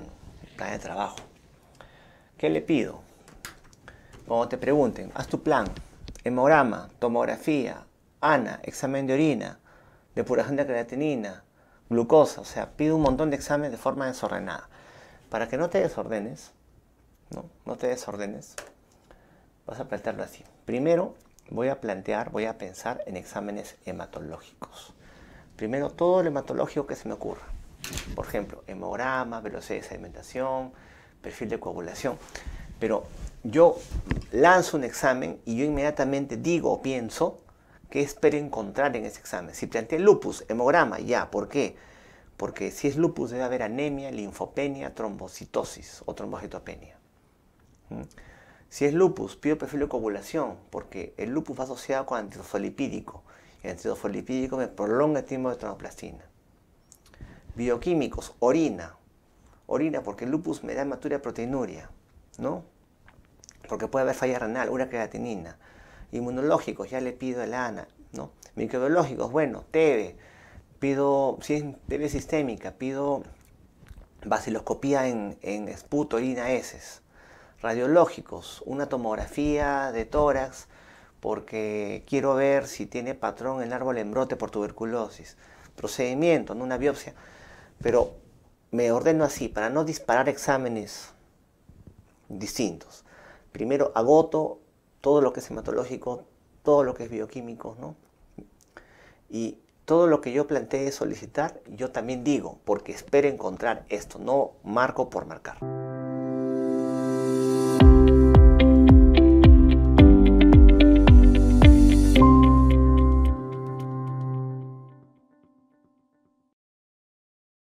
de trabajo. ¿Qué le pido? Cuando te pregunten, haz tu plan. Hemograma, tomografía, ANA, examen de orina, depuración de creatinina, glucosa. O sea, pido un montón de exámenes de forma desordenada. Para que no te desordenes, no te desordenes, vas a plantearlo así. Primero, voy a pensar en exámenes hematológicos. Primero, todo el hematológico que se me ocurra. Por ejemplo, hemograma, velocidad de sedimentación, perfil de coagulación. Pero yo lanzo un examen y yo inmediatamente digo o pienso qué espero encontrar en ese examen. Si planteé lupus, hemograma, ya. ¿Por qué? Porque si es lupus debe haber anemia, linfopenia, trombocitosis o trombocitopenia. Si es lupus, pido perfil de coagulación, porque el lupus va asociado con antifosfolipídico. El antifosfolipídico me prolonga el tiempo de tromboplastina. Bioquímicos, orina. Orina porque el lupus me da hematuria proteinuria, ¿no? Porque puede haber falla renal, urea-creatinina. Inmunológicos, ya le pido el ANA, ¿no? Microbiológicos, bueno, TB. Pido, si es TB sistémica, pido baciloscopía en esputo, orina, heces. Radiológicos, una tomografía de tórax porque quiero ver si tiene patrón el árbol en brote por tuberculosis. Procedimiento, no una biopsia. Pero me ordeno así para no disparar exámenes distintos. Primero agoto todo lo que es hematológico, todo lo que es bioquímico, ¿no? Y todo lo que yo planteé solicitar, yo también digo, porque espero encontrar esto, no marco por marcar.